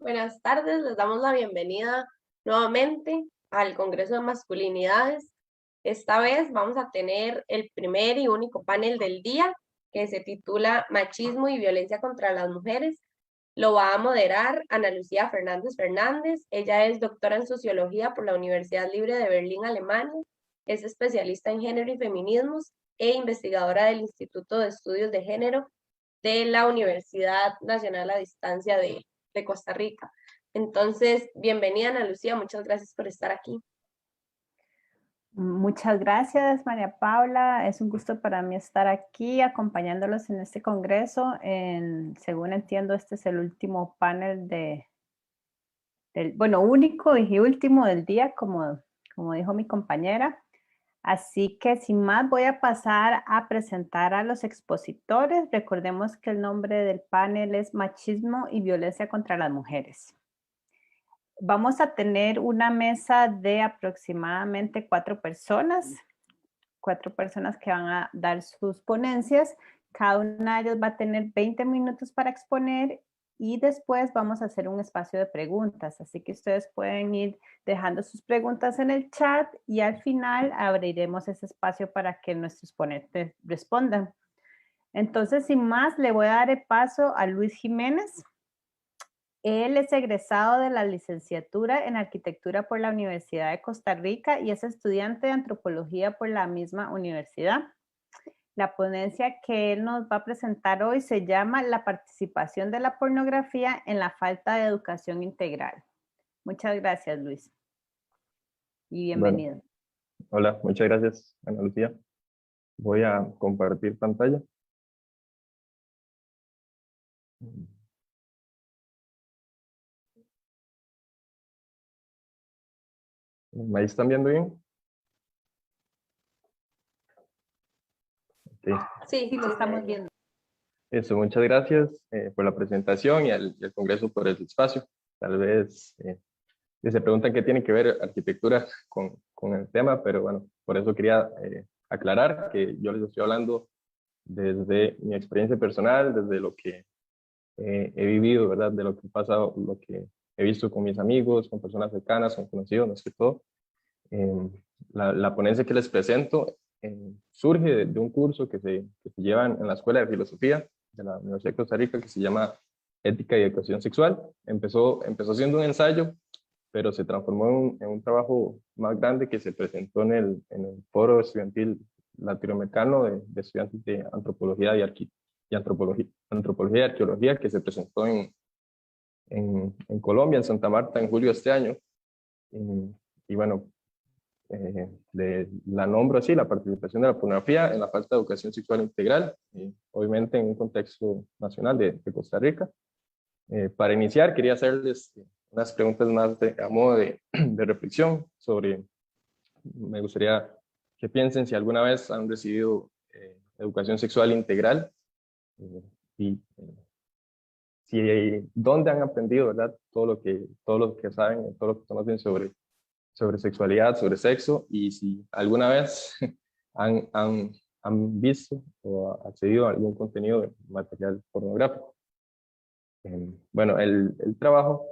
Buenas tardes, les damos la bienvenida nuevamente al Congreso de Masculinidades. Esta vez vamos a tener el primer y único panel del día que se titula Machismo y Violencia contra las Mujeres. Lo va a moderar Ana Lucía Fernández Fernández. Ella es doctora en Sociología por la Universidad Libre de Berlín, Alemania. Es especialista en género y feminismos e investigadora del Instituto de Estudios de Género de la Universidad Nacional a Distancia de Costa Rica. Entonces, bienvenida Ana Lucía, muchas gracias por estar aquí. Muchas gracias, María Paula. Es un gusto para mí estar aquí acompañándolos en este congreso. Según entiendo, este es el último panel único y último del día, como dijo mi compañera. Así que sin más voy a pasar a presentar a los expositores. Recordemos que el nombre del panel es Machismo y Violencia contra las Mujeres. Vamos a tener una mesa de aproximadamente 4 personas que van a dar sus ponencias. Cada una de ellas va a tener 20 minutos para exponer y después vamos a hacer un espacio de preguntas. Así que ustedes pueden ir dejando sus preguntas en el chat y al final abriremos ese espacio para que nuestros ponentes respondan. Entonces, sin más, le voy a dar el paso a Luis Jiménez. Él es egresado de la licenciatura en arquitectura por la Universidad de Costa Rica y es estudiante de antropología por la misma universidad. La ponencia que él nos va a presentar hoy se llama La participación de la pornografía en la falta de educación integral. Muchas gracias, Luis. Y Bueno, bienvenido. hola, muchas gracias, Ana Lucía. Voy a compartir pantalla. ¿Me están viendo bien? Okay. Sí, Sí, lo estamos viendo. Eso, muchas gracias por la presentación y al Congreso por el espacio. Tal vez se preguntan qué tiene que ver arquitectura con el tema, pero bueno, por eso quería aclarar que yo les estoy hablando desde mi experiencia personal, desde lo que he vivido, ¿verdad? De lo que he pasado, lo que he visto con mis amigos, con personas cercanas, con conocidos, más que todo. La ponencia que les presento surge de un curso que se lleva en la Escuela de Filosofía de la Universidad de Costa Rica que se llama Ética y Educación Sexual. Empezó siendo un ensayo, pero se transformó en un trabajo más grande que se presentó en el foro estudiantil latinoamericano de estudiantes de antropología y antropología y arqueología que se presentó en Colombia, en Santa Marta, en julio de este año. Y bueno, la nombro así, la participación de la pornografía en la falta de educación sexual integral, obviamente en un contexto nacional de Costa Rica. Para iniciar, quería hacerles unas preguntas más a modo de reflexión sobre, me gustaría que piensen si alguna vez han recibido educación sexual integral y dónde han aprendido, ¿verdad? Todo lo que saben, todo lo que conocen sobre sexualidad, sobre sexo, y si alguna vez han visto o accedido a algún contenido de material pornográfico. Bueno, el trabajo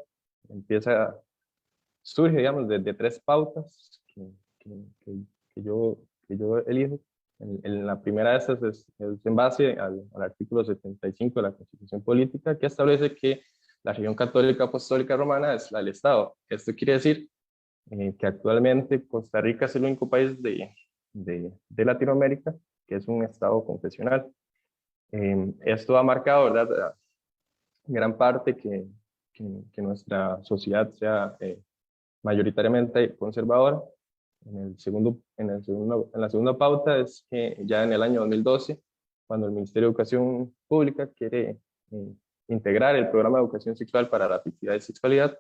surge, digamos, de 3 pautas que yo elijo. En la primera de estas es en base al artículo 75 de la Constitución Política, que establece que la religión católica apostólica romana es la del Estado. Esto quiere decir que actualmente Costa Rica es el único país de Latinoamérica que es un estado confesional. Esto ha marcado, ¿verdad?, gran parte que nuestra sociedad sea mayoritariamente conservadora. En la segunda pauta es que ya en el año 2012, cuando el Ministerio de Educación Pública quiere integrar el programa de educación sexual para la afectividad y sexualidad,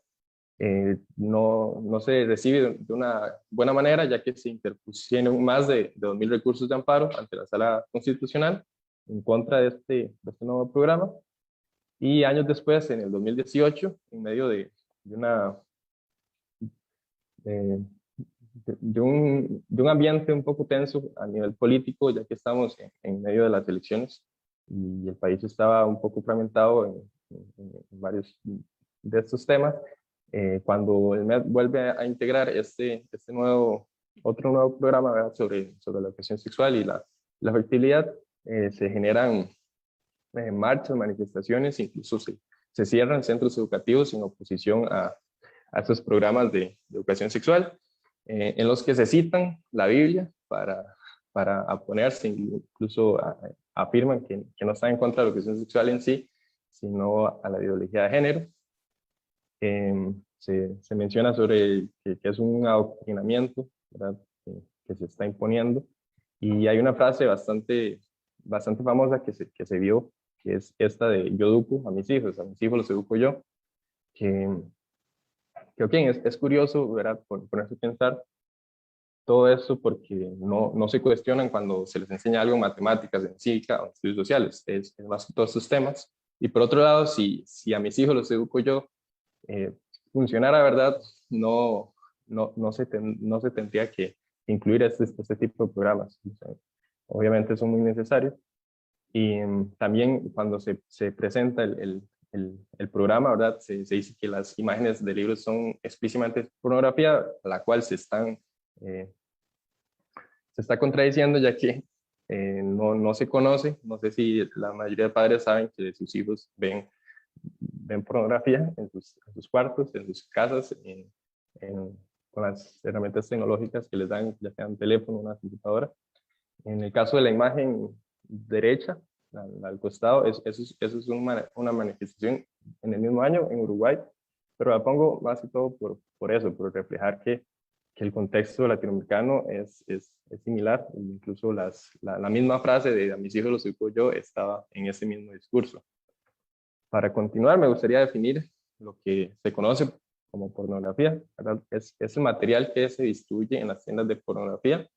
no se recibe de una buena manera, ya que se interpusieron más de 2.000 recursos de amparo ante la Sala Constitucional en contra de este nuevo programa. Y años después, en el 2018, en medio eh, de un ambiente un poco tenso a nivel político, ya que estamos en medio de las elecciones y el país estaba un poco fragmentado en varios de estos temas. Cuando el MED vuelve a integrar otro nuevo programa, ¿verdad?, sobre la educación sexual y la fertilidad, se generan marchas, manifestaciones, incluso se cierran centros educativos en oposición a estos programas de educación sexual, en los que se citan la Biblia para oponerse, incluso afirman que no están en contra de la educación sexual en sí, sino a la ideología de género. Se menciona sobre que es un adoctrinamiento, ¿verdad?, que se está imponiendo, y hay una frase bastante famosa que se vio, que es esta de: yo educo a mis hijos los educo yo, que okay, es curioso, ¿verdad?, ponerse a pensar todo esto, porque no se cuestionan cuando se les enseña algo en matemáticas, en física o en estudios sociales, es más que todos estos temas. Y por otro lado, si a mis hijos los educo yo, funcionara, ¿verdad?, no se tendría que incluir este tipo de programas. O sea, obviamente son muy necesarios. Y también cuando se presenta el programa, ¿verdad?, se dice que las imágenes de libros son explícitamente pornografía, a la cual se está contradiciendo, ya que no se conoce. No sé si la mayoría de padres saben que sus hijos ven pornografía en sus cuartos, en sus casas, con las herramientas tecnológicas que les dan, ya sea un teléfono o una computadora. En el caso de la imagen derecha, al costado, eso es una manifestación en el mismo año en Uruguay, pero la pongo más que todo por eso, por reflejar que el contexto latinoamericano es similar. Incluso la misma frase de: a mis hijos los educo yo, estaba en ese mismo discurso. Para continuar, me gustaría definir lo que se conoce como pornografía, ¿verdad? Es el material que se distribuye en las tiendas de pornografía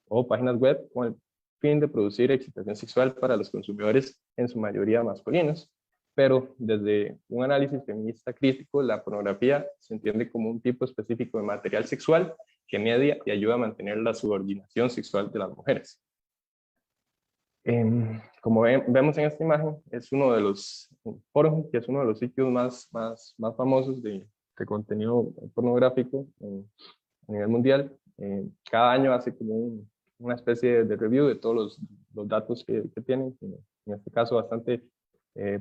o páginas web con el fin de producir excitación sexual para los consumidores, en su mayoría masculinos. Pero desde un análisis feminista crítico, la pornografía se entiende como un tipo específico de material sexual que media y ayuda a mantener la subordinación sexual de las mujeres. Como vemos en esta imagen, es uno de los Pornhub, que es uno de los sitios más famosos de contenido pornográfico a nivel mundial. Cada año hace como una especie de review de todos los datos que tienen, en este caso bastante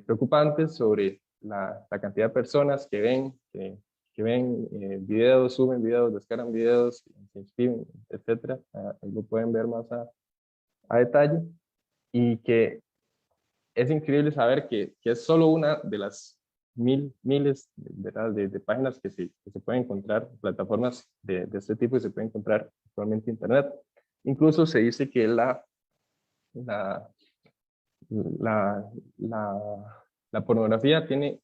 preocupantes, sobre la cantidad de personas que ven videos, suben videos, descargan videos, se inscriben, etc. Ahí lo pueden ver más a detalle. Y que es increíble saber que es solo una de las miles de páginas que se pueden encontrar, plataformas de este tipo que se pueden encontrar actualmente en Internet. Incluso se dice que la pornografía tiene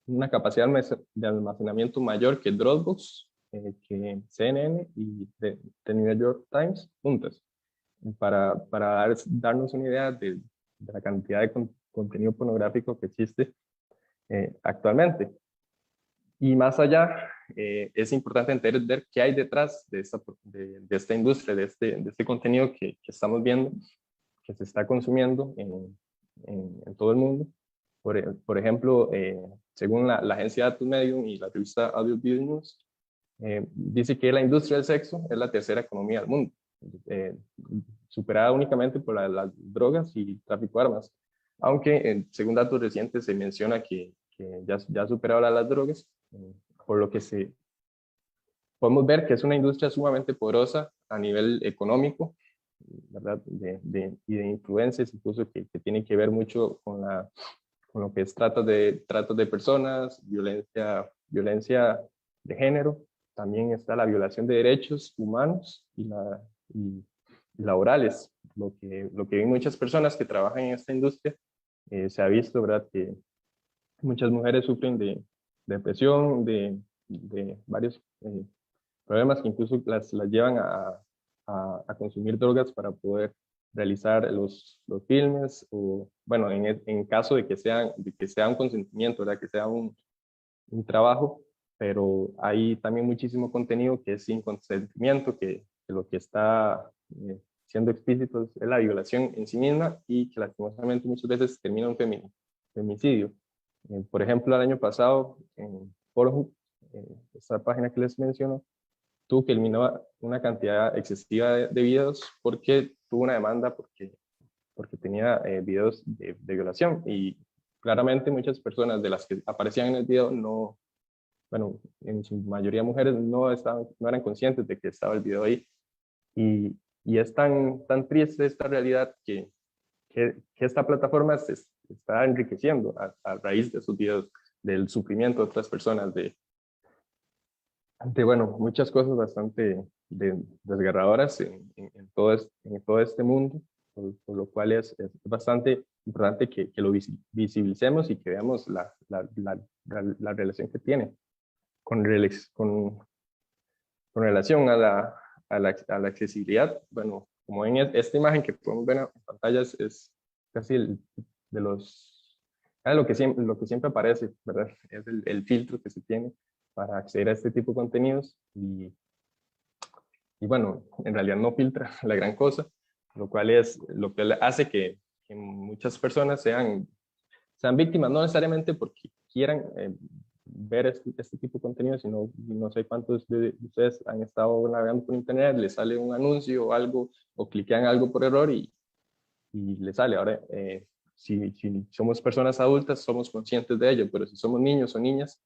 una capacidad de almacenamiento mayor que Dropbox, que CNN y The New York Times juntas, para darnos una idea de la cantidad de contenido pornográfico que existe actualmente. Y más allá, es importante entender qué hay detrás de esta industria, de este contenido que estamos viendo, que se está consumiendo en todo el mundo. Por ejemplo, según la agencia de datos Medium y la revista Audio Video News, dice que la industria del sexo es la tercera economía del mundo, superada únicamente por las drogas y tráfico de armas. Aunque, según datos recientes, se menciona que ya ha superado las drogas, por lo que podemos ver que es una industria sumamente poderosa a nivel económico, ¿verdad? Y de influencias, incluso que tiene que ver mucho con lo que es trato de personas, violencia de género. También está la violación de derechos humanos y laborales. Lo que ven muchas personas que trabajan en esta industria, se ha visto, ¿verdad?, que muchas mujeres sufren de depresión, de varios problemas que incluso las llevan a consumir drogas para poder realizar los filmes, o bueno, en caso de que sea un consentimiento, ¿verdad?, que sea un trabajo. Pero hay también muchísimo contenido que es sin consentimiento, que lo que está siendo explícito es la violación en sí misma, y que lastimosamente muchas veces termina un femicidio. Por ejemplo, el año pasado, en Pornhub, esta página que les menciono, tuvo que eliminar una cantidad excesiva de videos porque tuvo una demanda porque tenía videos de violación, y claramente muchas personas de las que aparecían en el video no, bueno, en su mayoría mujeres, no eran conscientes de que estaba el video ahí, y es tan triste esta realidad que esta plataforma se está enriqueciendo a raíz de sus videos, del sufrimiento de otras personas, bueno, muchas cosas bastante desgarradoras en todo este mundo, por lo cual es bastante importante que lo visibilicemos y que veamos la relación que tiene con relación a la accesibilidad. Bueno, como ven, esta imagen que podemos ver en pantalla es casi lo que siempre aparece, ¿verdad? Es el filtro que se tiene para acceder a este tipo de contenidos, y bueno, en realidad no filtra la gran cosa, lo cual es lo que hace que muchas personas sean víctimas, no necesariamente porque quieran ver este tipo de contenido, sino no sé cuántos de ustedes han estado navegando por internet, les sale un anuncio o algo, o cliquean algo por error y les sale. Ahora, si somos personas adultas, somos conscientes de ello, pero si somos niños o niñas,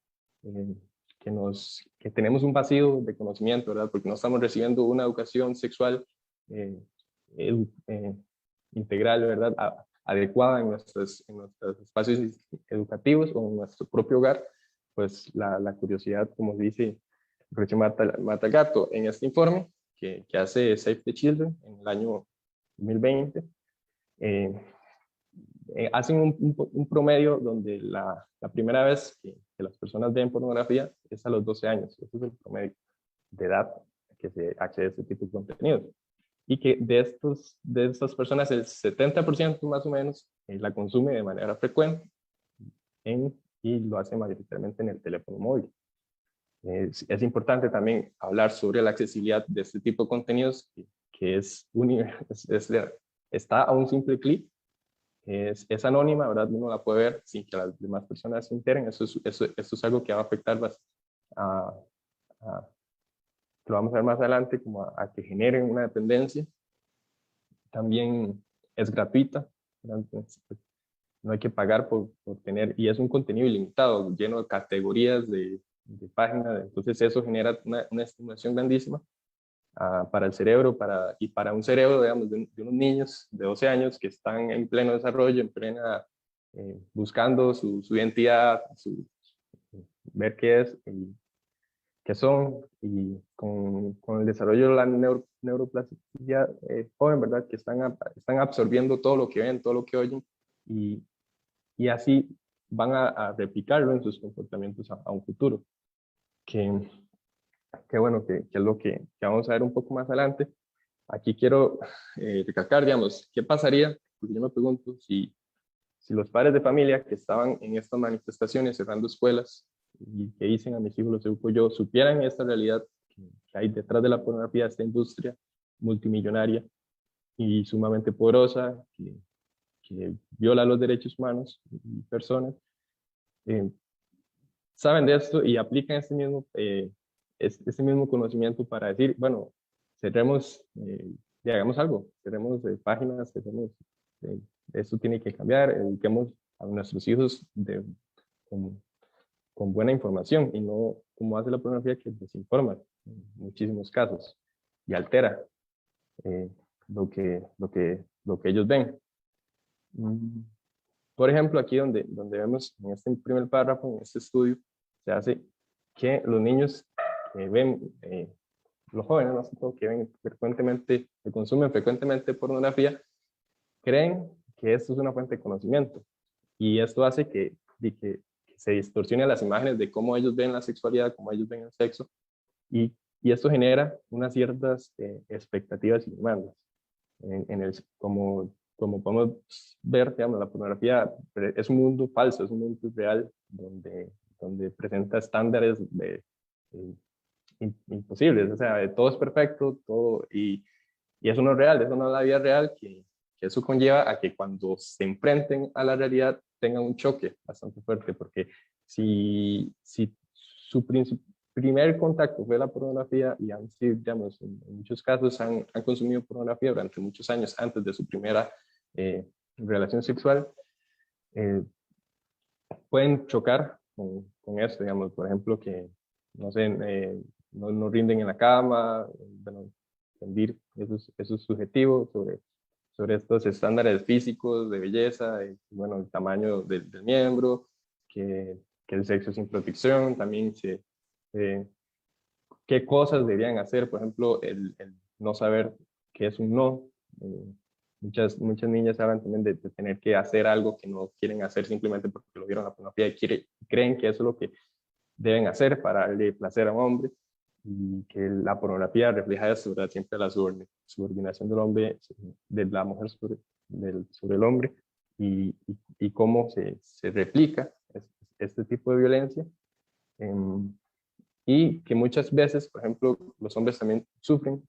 que tenemos un vacío de conocimiento, ¿verdad? Porque no estamos recibiendo una educación sexual integral, ¿verdad? Adecuada en nuestros espacios educativos o en nuestro propio hogar, pues la curiosidad, como dice, mata al gato. En este informe que hace Save the Children en el año 2020, hacen un promedio donde la primera vez que las personas ven pornografía es a los 12 años. Ese es el promedio de edad que se accede a este tipo de contenido. Y que de estas personas, el 70% más o menos la consume de manera frecuente y lo hace mayoritariamente en el teléfono móvil. Es importante también hablar sobre la accesibilidad de este tipo de contenidos, que está a un simple clic, es anónima, ¿verdad? Uno la puede ver sin que las demás personas se enteren. Eso es algo que va a afectar lo vamos a ver más adelante, como a que generen una dependencia. También es gratuita, entonces, pues, no hay que pagar por tener, y es un contenido ilimitado, lleno de categorías de páginas, entonces eso genera una estimulación grandísima para el cerebro, y para un cerebro, digamos, de unos niños de 12 años que están en pleno desarrollo, buscando su identidad, ver qué es, y qué son, y con el desarrollo de la neuroplasticidad joven, ¿verdad? Que están absorbiendo todo lo que ven, todo lo que oyen, y así van a replicarlo en sus comportamientos a un futuro. Que bueno, que es lo que vamos a ver un poco más adelante. Aquí quiero recalcar, digamos, ¿qué pasaría? Porque yo me pregunto si los padres de familia que estaban en estas manifestaciones cerrando escuelas y que dicen a mis hijos los educo yo, supieran esta realidad que hay detrás de la pornografía, esta industria multimillonaria y sumamente poderosa, que viola los derechos humanos y personas, saben de esto y aplican este mismo conocimiento para decir, bueno, cerremos y hagamos algo, cerremos páginas, esto tiene que cambiar, eduquemos a nuestros hijos con buena información y no como hace la pornografía, que desinforma en muchísimos casos y altera lo que ellos ven. Por ejemplo, aquí donde vemos en este primer párrafo, en este estudio, se hace que los niños que ven, los jóvenes más que todo, que ven frecuentemente, que consumen frecuentemente pornografía, creen que esto es una fuente de conocimiento. Y esto hace que se distorsionen las imágenes de cómo ellos ven la sexualidad, cómo ellos ven el sexo, y esto genera unas ciertas expectativas y demandas. Como podemos ver, digamos, la pornografía es un mundo falso, es un mundo real donde presenta estándares imposibles, o sea, todo es perfecto, y eso no es real, eso no es la vida real, que eso conlleva a que cuando se enfrenten a la realidad tengan un choque bastante fuerte, porque si su primer contacto fue la pornografía y han sido, digamos, en muchos casos han consumido pornografía durante muchos años antes de su primera relación sexual, pueden chocar con esto, digamos, por ejemplo, que, no sé, no rinden en la cama, bueno, rendir, eso es subjetivo sobre estos estándares físicos de belleza, bueno, el tamaño del miembro, que el sexo sin protección, también qué cosas deberían hacer, por ejemplo, el no saber qué es un no. Muchas niñas saben también de tener que hacer algo que no quieren hacer simplemente porque lo vieron en la pornografía y creen que eso es lo que deben hacer para darle placer a un hombre, y que la pornografía refleja eso, ¿verdad? Siempre la subordinación del hombre, de la mujer sobre el hombre, y cómo se replica este tipo de violencia. Y que muchas veces, por ejemplo, los hombres también sufren,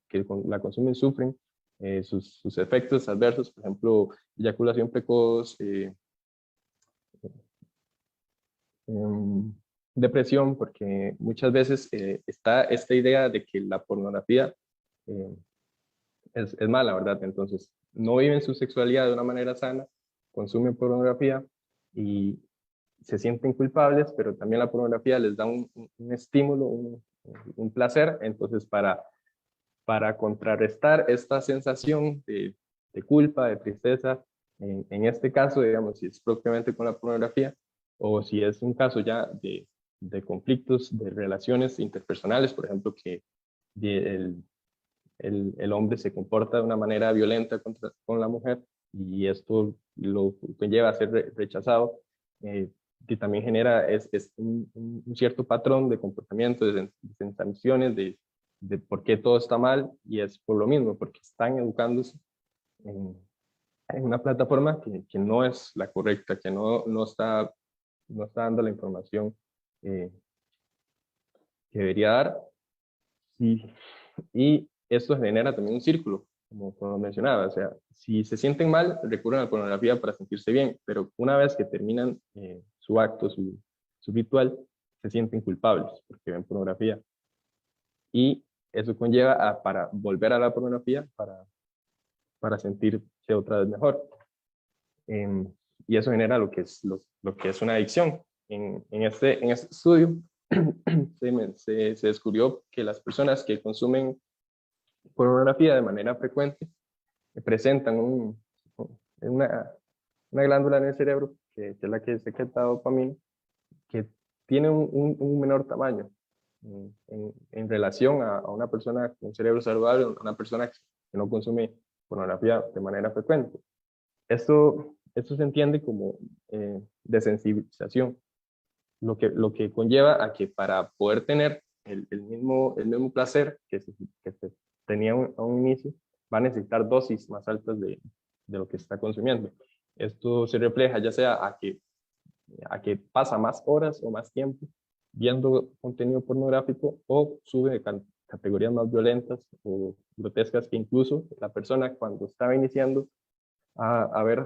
que la consumen, sufren sus efectos adversos, por ejemplo, eyaculación precoz, depresión, porque muchas veces está esta idea de que la pornografía es mala, ¿verdad? Entonces, no viven su sexualidad de una manera sana, consumen pornografía y se sienten culpables, pero también la pornografía les da un estímulo, un placer. Entonces, para contrarrestar esta sensación de culpa, de tristeza, en este caso, digamos, si es propiamente con la pornografía, o si es un caso ya de conflictos, de relaciones interpersonales, por ejemplo, que el hombre se comporta de una manera violenta con la mujer, y esto lo conlleva a ser rechazado, que también genera es un cierto patrón de comportamiento, de sensaciones, de por qué todo está mal, y es por lo mismo, porque están educándose en una plataforma que no es la correcta, que no está dando la información que debería dar, y esto genera también un círculo, como mencionaba. O sea, si se sienten mal, recurren a la pornografía para sentirse bien, pero una vez que terminan su acto, su ritual, se sienten culpables porque ven pornografía, y eso conlleva para volver a la pornografía para sentirse otra vez mejor. Y eso genera lo que es una adicción. En este estudio se descubrió que las personas que consumen pornografía de manera frecuente presentan una glándula en el cerebro, que es la que secreta dopamina, que tiene un menor tamaño en relación a una persona con un cerebro saludable, a una persona que no consume pornografía de manera frecuente. Esto se entiende como desensibilización, lo que conlleva a que para poder tener el mismo placer que se tenía a un inicio, va a necesitar dosis más altas de lo que está consumiendo. Esto se refleja ya sea a que pasa más horas o más tiempo viendo contenido pornográfico, o sube categorías más violentas o grotescas, que incluso la persona, cuando estaba iniciando a ver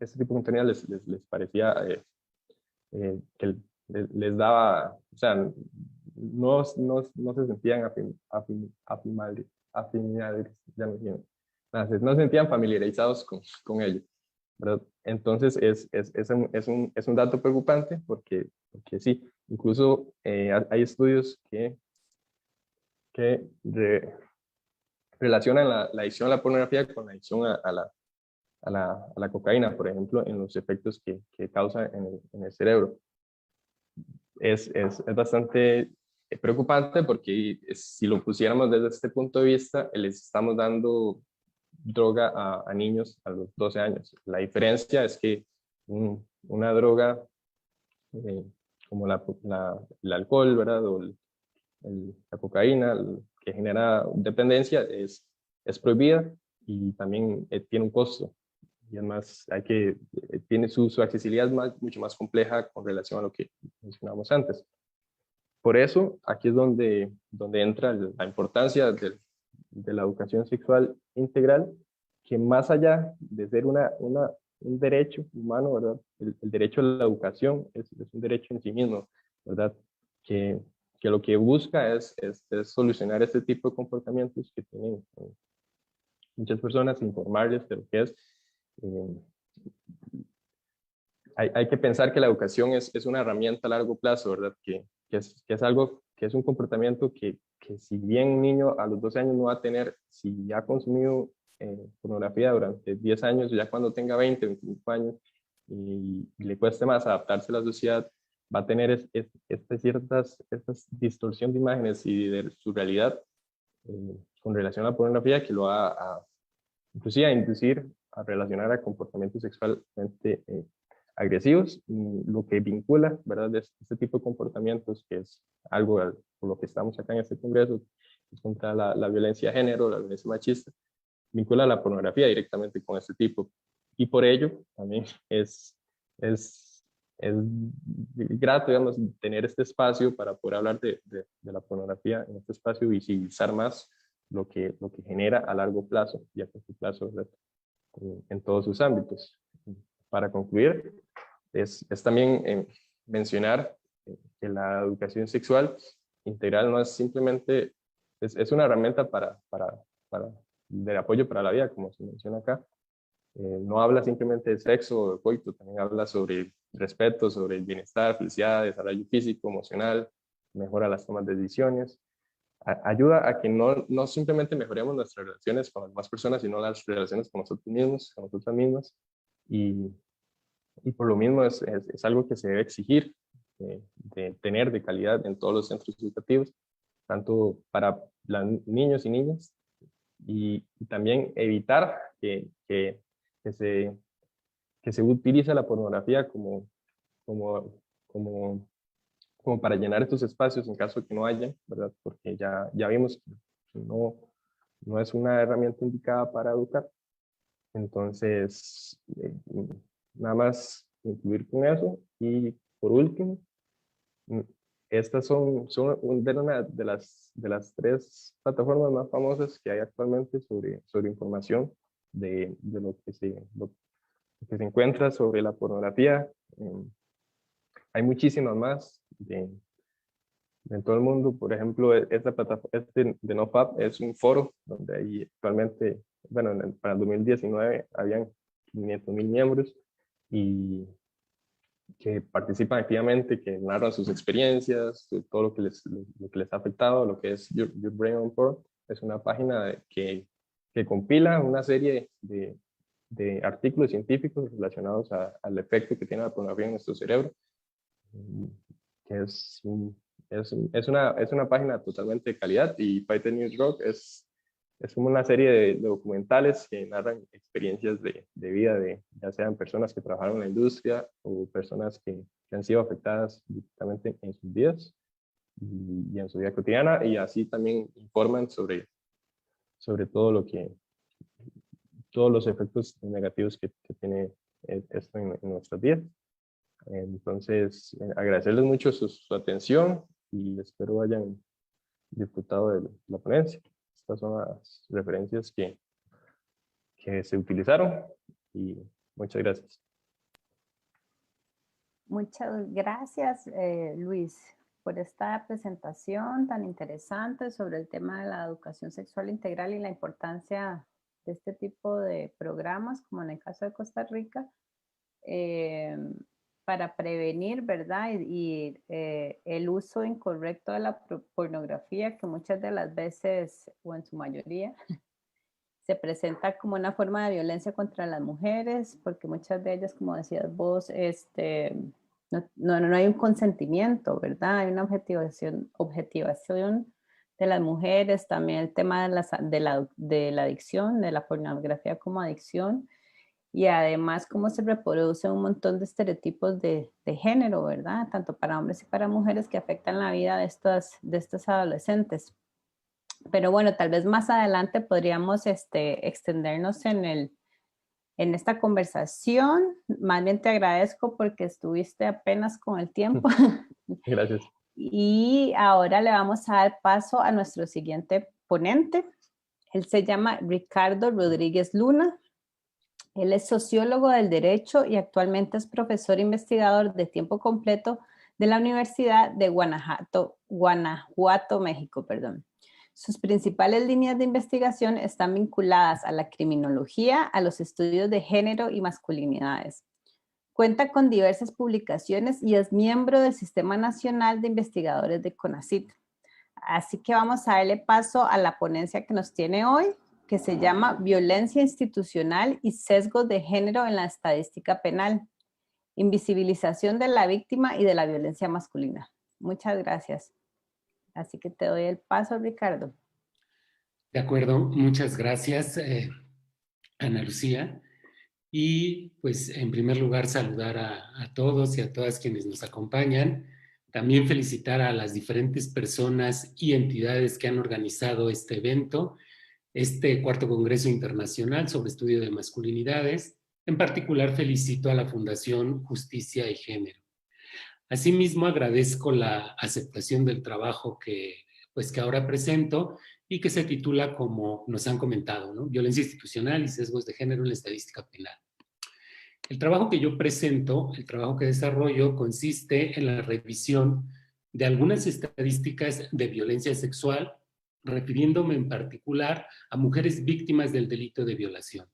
este tipo de contenido, les parecía que les daba, o sea, no se sentían no se sentían familiarizados con ello, ¿verdad? Entonces es un dato preocupante, porque sí, incluso hay estudios que relacionan la adicción a la pornografía con la adicción a la cocaína, por ejemplo, en los efectos que causa en el cerebro. Es bastante preocupante, porque si lo pusiéramos desde este punto de vista, les estamos dando droga a niños a los 12 años. La diferencia es que una droga como el alcohol, ¿verdad? O la cocaína, que genera dependencia, es prohibida, y también tiene un costo. Y además tiene su accesibilidad mucho más compleja con relación a lo que mencionábamos antes. Por eso, aquí es donde entra la importancia de la educación sexual integral, que más allá de ser una un derecho humano, ¿verdad? El derecho a la educación es un derecho en sí mismo, ¿verdad? Que lo que busca es solucionar este tipo de comportamientos que tienen muchas personas, informarles de lo que es. Eh, hay que pensar que la educación es una herramienta a largo plazo, ¿verdad? Que es algo, que es un comportamiento que si bien un niño a los 12 años no va a tener, si ha consumido pornografía durante 10 años, ya cuando tenga 20, 25 años, y le cueste más adaptarse a la sociedad, va a tener estas distorsión de imágenes y de su realidad con relación a la pornografía que lo va inclusive a inducir a relacionar a comportamientos sexualmente agresivos, y lo que vincula, ¿verdad?, de este tipo de comportamientos, que es algo por lo que estamos acá en este congreso, es contra la violencia de género, la violencia machista, vincula la pornografía directamente con este tipo. Y por ello también es grato, digamos, tener este espacio para poder hablar de la pornografía en este espacio, visibilizar más lo que genera a largo plazo y a corto plazo, ¿verdad?, en todos sus ámbitos. Para concluir, es también mencionar que la educación sexual integral no es simplemente, es una herramienta de apoyo para la vida, como se menciona acá. No habla simplemente de sexo o de coito, también habla sobre respeto, sobre el bienestar, felicidad, desarrollo físico, emocional, mejora las tomas de decisiones, ayuda a que no simplemente mejoremos nuestras relaciones con las demás personas, sino las relaciones con nosotros mismos, con nosotras mismas, y por lo mismo es algo que se debe exigir, de tener de calidad en todos los centros educativos, tanto para niños y niñas, y también evitar que se utilice la pornografía como, como, como para llenar estos espacios en caso de que no haya, ¿verdad? Porque ya vimos que no es una herramienta indicada para educar. Entonces, nada más incluir con eso. Y por último, estas son una de las 3 plataformas más famosas que hay actualmente sobre información de lo que se encuentra sobre la pornografía. Hay muchísimas más en todo el mundo. Por ejemplo, esta plataforma de NoFap es un foro donde hay actualmente, bueno, para el 2019 habían 500,000 miembros y que participan activamente, que narran sus experiencias, de todo lo que les ha afectado, lo que es Your Brain on Porn. Es una página que compila una serie de artículos científicos relacionados al efecto que tiene la pornografía en nuestro cerebro, que es una página totalmente de calidad. Y Python News Rock es como una serie de documentales que narran experiencias de vida, ya sean personas que trabajaron en la industria o personas que han sido afectadas directamente en sus vidas y en su vida cotidiana, y así también informan sobre todos los efectos negativos que tiene esto en nuestras vidas. Entonces, agradecerles mucho su atención y espero hayan disfrutado de la ponencia. Estas son las referencias que se utilizaron y muchas gracias. Muchas gracias, Luis, por esta presentación tan interesante sobre el tema de la educación sexual integral y la importancia de este tipo de programas, como en el caso de Costa Rica, para prevenir, ¿verdad? Y el uso incorrecto de la pornografía, que muchas de las veces, o en su mayoría, se presenta como una forma de violencia contra las mujeres, porque muchas de ellas, como decías vos, no hay un consentimiento, ¿verdad? Hay una objetivación de las mujeres, también el tema de la adicción, de la pornografía como adicción, y además cómo se reproduce un montón de estereotipos de género, ¿verdad? Tanto para hombres y para mujeres, que afectan la vida de estos adolescentes. Pero bueno, tal vez más adelante podríamos extendernos en esta conversación. Más bien te agradezco porque estuviste apenas con el tiempo. Gracias. Y ahora le vamos a dar paso a nuestro siguiente ponente. Él se llama Ricardo Rodríguez Luna. Él es sociólogo del derecho y actualmente es profesor investigador de tiempo completo de la Universidad de Guanajuato, México. Perdón. Sus principales líneas de investigación están vinculadas a la criminología, a los estudios de género y masculinidades. Cuenta con diversas publicaciones y es miembro del Sistema Nacional de Investigadores de CONACYT. Así que vamos a darle paso a la ponencia que nos tiene hoy, que se llama Violencia institucional y sesgos de género en la estadística penal, invisibilización de la víctima y de la violencia masculina. Muchas gracias. Así que te doy el paso, Ricardo. De acuerdo, muchas gracias, Ana Lucía. Y pues en primer lugar saludar a todos y a todas quienes nos acompañan. También felicitar a las diferentes personas y entidades que han organizado este evento, este cuarto Congreso Internacional sobre Estudio de Masculinidades. En particular felicito a la Fundación Justicia y Género. Asimismo agradezco la aceptación del trabajo que ahora presento y que se titula, como nos han comentado, ¿no? Violencia institucional y sesgos de género en la estadística penal. El trabajo que yo presento, el trabajo que desarrollo, consiste en la revisión de algunas estadísticas de violencia sexual, refiriéndome en particular a mujeres víctimas del delito de violación.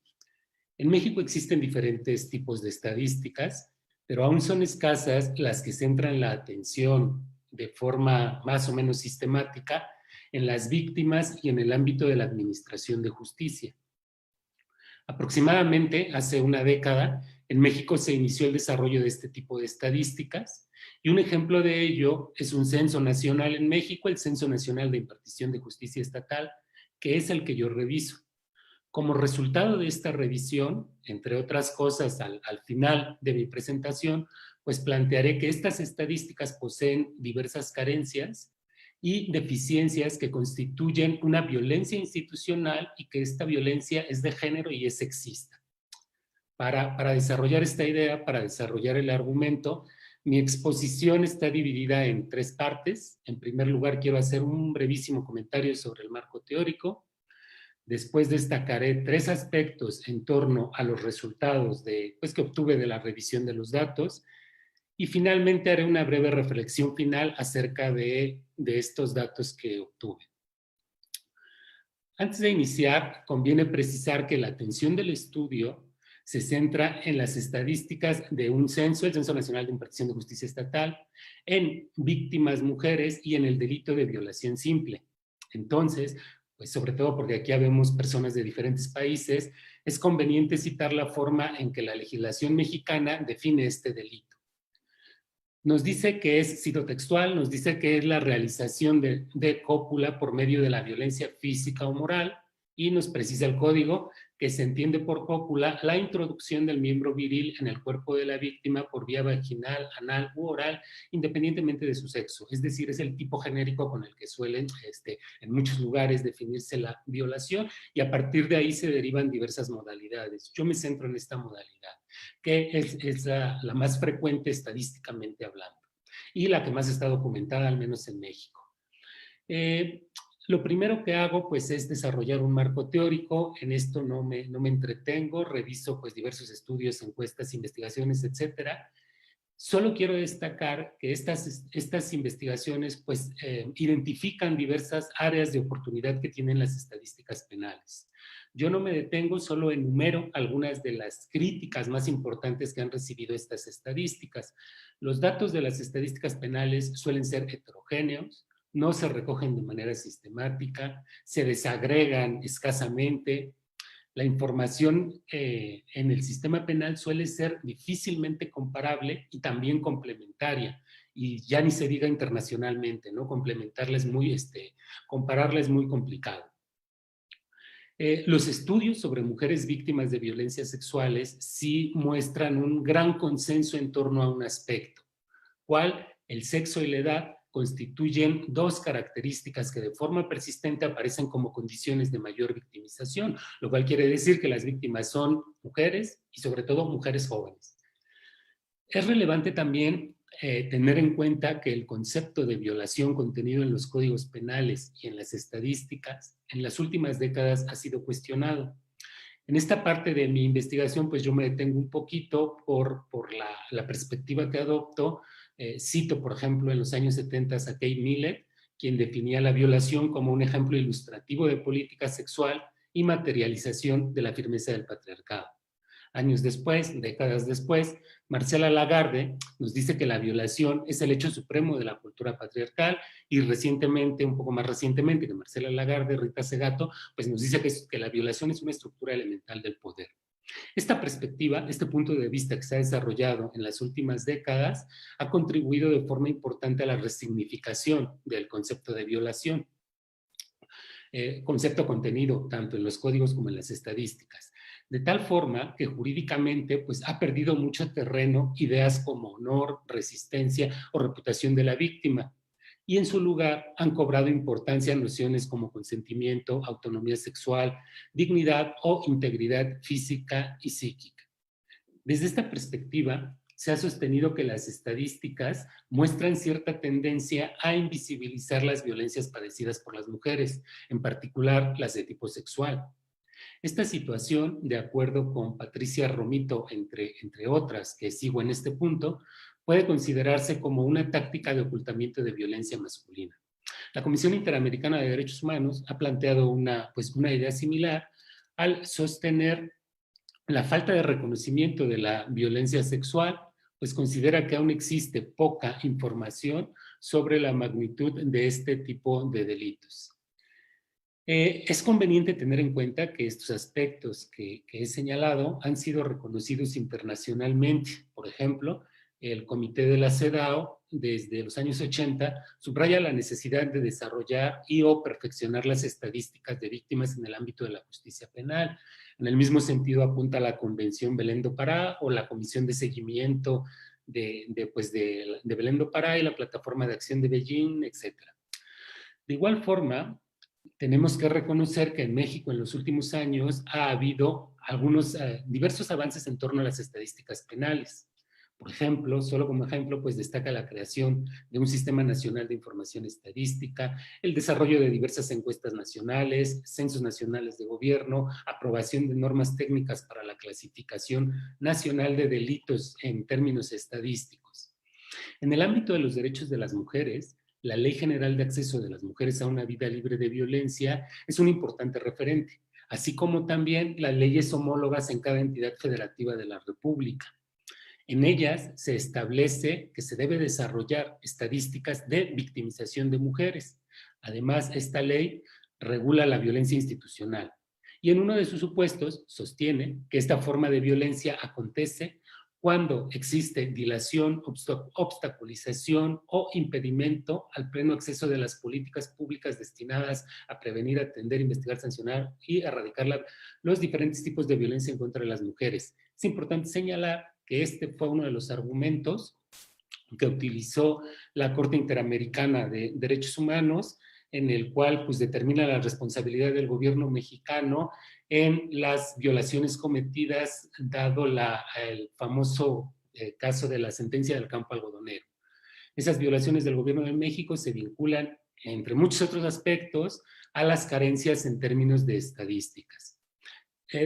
En México existen diferentes tipos de estadísticas, pero aún son escasas las que centran la atención de forma más o menos sistemática en las víctimas y en el ámbito de la administración de justicia. Aproximadamente hace una década, en México se inició el desarrollo de este tipo de estadísticas y un ejemplo de ello es un censo nacional en México, el Censo Nacional de Impartición de Justicia Estatal, que es el que yo reviso. Como resultado de esta revisión, entre otras cosas, al final de mi presentación, pues plantearé que estas estadísticas poseen diversas carencias y deficiencias que constituyen una violencia institucional y que esta violencia es de género y es sexista. Para desarrollar esta idea, para desarrollar el argumento, mi exposición está dividida en tres partes. En primer lugar, quiero hacer un brevísimo comentario sobre el marco teórico. Después destacaré tres aspectos en torno a los resultados que obtuve de la revisión de los datos. Y finalmente haré una breve reflexión final acerca de estos datos que obtuve. Antes de iniciar, conviene precisar que la atención del estudio se centra en las estadísticas de un censo, el Censo Nacional de Impartición de Justicia Estatal, en víctimas mujeres y en el delito de violación simple. Entonces, pues sobre todo porque aquí habemos personas de diferentes países, es conveniente citar la forma en que la legislación mexicana define este delito. Nos dice que es, cito textual, nos dice que es la realización de cópula por medio de la violencia física o moral, y nos precisa el código que se entiende por cópula la introducción del miembro viril en el cuerpo de la víctima por vía vaginal, anal u oral, independientemente de su sexo. Es decir, es el tipo genérico con el que suelen en muchos lugares definirse la violación, y a partir de ahí se derivan diversas modalidades. Yo me centro en esta modalidad, que es la más frecuente estadísticamente hablando y la que más está documentada, al menos en México. Lo primero que hago pues es desarrollar un marco teórico. En esto no me entretengo, reviso pues diversos estudios, encuestas, investigaciones, etcétera. Solo quiero destacar que estas investigaciones pues identifican diversas áreas de oportunidad que tienen las estadísticas penales. Yo no me detengo, solo enumero algunas de las críticas más importantes que han recibido estas estadísticas. Los datos de las estadísticas penales suelen ser heterogéneos, no se recogen de manera sistemática, se desagregan escasamente. La información en el sistema penal suele ser difícilmente comparable y también complementaria, y ya ni se diga internacionalmente, ¿no? Compararla es muy complicado. Los estudios sobre mujeres víctimas de violencias sexuales sí muestran un gran consenso en torno a un aspecto, ¿cuál? El sexo y la edad constituyen dos características que de forma persistente aparecen como condiciones de mayor victimización, lo cual quiere decir que las víctimas son mujeres y sobre todo mujeres jóvenes. Es relevante también tener en cuenta que el concepto de violación contenido en los códigos penales y en las estadísticas en las últimas décadas ha sido cuestionado. En esta parte de mi investigación, pues yo me detengo un poquito por la perspectiva que adopto. Cito, por ejemplo, en los años 70 a Kate Millett, quien definía la violación como un ejemplo ilustrativo de política sexual y materialización de la firmeza del patriarcado. Años después, décadas después, Marcela Lagarde nos dice que la violación es el hecho supremo de la cultura patriarcal, y recientemente, un poco más recientemente que Marcela Lagarde, Rita Segato, pues nos dice que la violación es una estructura elemental del poder. Esta perspectiva, este punto de vista que se ha desarrollado en las últimas décadas, ha contribuido de forma importante a la resignificación del concepto de violación, concepto contenido tanto en los códigos como en las estadísticas, de tal forma que jurídicamente pues, ha perdido mucho terreno ideas como honor, resistencia o reputación de la víctima, y en su lugar han cobrado importancia nociones como consentimiento, autonomía sexual, dignidad o integridad física y psíquica. Desde esta perspectiva, se ha sostenido que las estadísticas muestran cierta tendencia a invisibilizar las violencias padecidas por las mujeres, en particular las de tipo sexual. Esta situación, de acuerdo con Patricia Romito, entre otras que sigo en este punto, puede considerarse como una táctica de ocultamiento de violencia masculina. La Comisión Interamericana de Derechos Humanos ha planteado una idea similar al sostener la falta de reconocimiento de la violencia sexual, pues considera que aún existe poca información sobre la magnitud de este tipo de delitos. Es conveniente tener en cuenta que estos aspectos que he señalado han sido reconocidos internacionalmente. Por ejemplo, el Comité de la CEDAW, desde los años 80, subraya la necesidad de desarrollar o perfeccionar las estadísticas de víctimas en el ámbito de la justicia penal. En el mismo sentido apunta la Convención Belén do Pará o la Comisión de Seguimiento de Belén do Pará y la Plataforma de Acción de Beijing, etc. De igual forma, tenemos que reconocer que en México en los últimos años ha habido diversos avances en torno a las estadísticas penales. Por ejemplo, solo como ejemplo, pues destaca la creación de un Sistema Nacional de Información Estadística, el desarrollo de diversas encuestas nacionales, censos nacionales de gobierno, aprobación de normas técnicas para la clasificación nacional de delitos en términos estadísticos. En el ámbito de los derechos de las mujeres, la Ley General de Acceso de las Mujeres a una Vida Libre de Violencia es un importante referente, así como también las leyes homólogas en cada entidad federativa de la República. En ellas se establece que se debe desarrollar estadísticas de victimización de mujeres. Además, esta ley regula la violencia institucional y en uno de sus supuestos sostiene que esta forma de violencia acontece cuando existe dilación, obstaculización o impedimento al pleno acceso de las políticas públicas destinadas a prevenir, atender, investigar, sancionar y erradicar los diferentes tipos de violencia en contra de las mujeres. Es importante señalar que este fue uno de los argumentos que utilizó la Corte Interamericana de Derechos Humanos, en el cual pues, determina la responsabilidad del gobierno mexicano en las violaciones cometidas, dado el famoso caso de la sentencia del campo algodonero. Esas violaciones del gobierno de México se vinculan, entre muchos otros aspectos, a las carencias en términos de estadísticas.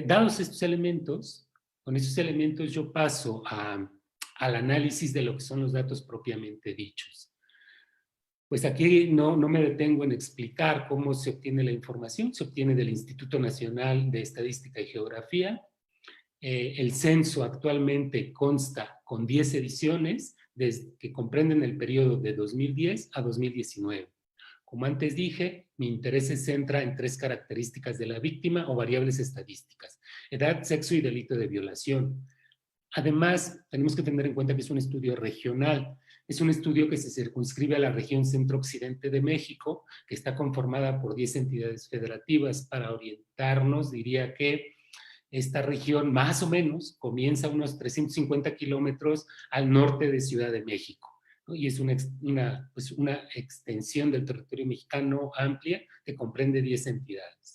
Dados estos elementos, con estos elementos yo paso al análisis de lo que son los datos propiamente dichos. Pues aquí no me detengo en explicar cómo se obtiene la información. Se obtiene del Instituto Nacional de Estadística y Geografía. El censo actualmente consta con 10 ediciones que comprenden el periodo de 2010 a 2019. Como antes dije, mi interés se centra en 3 características de la víctima o variables estadísticas: edad, sexo y delito de violación. Además, tenemos que tener en cuenta que es un estudio regional. Es un estudio que se circunscribe a la región centro-occidente de México, que está conformada por 10 entidades federativas. Para orientarnos, diría que esta región más o menos comienza a unos 350 kilómetros al norte de Ciudad de México, ¿no? Y es una extensión del territorio mexicano amplia que comprende 10 entidades.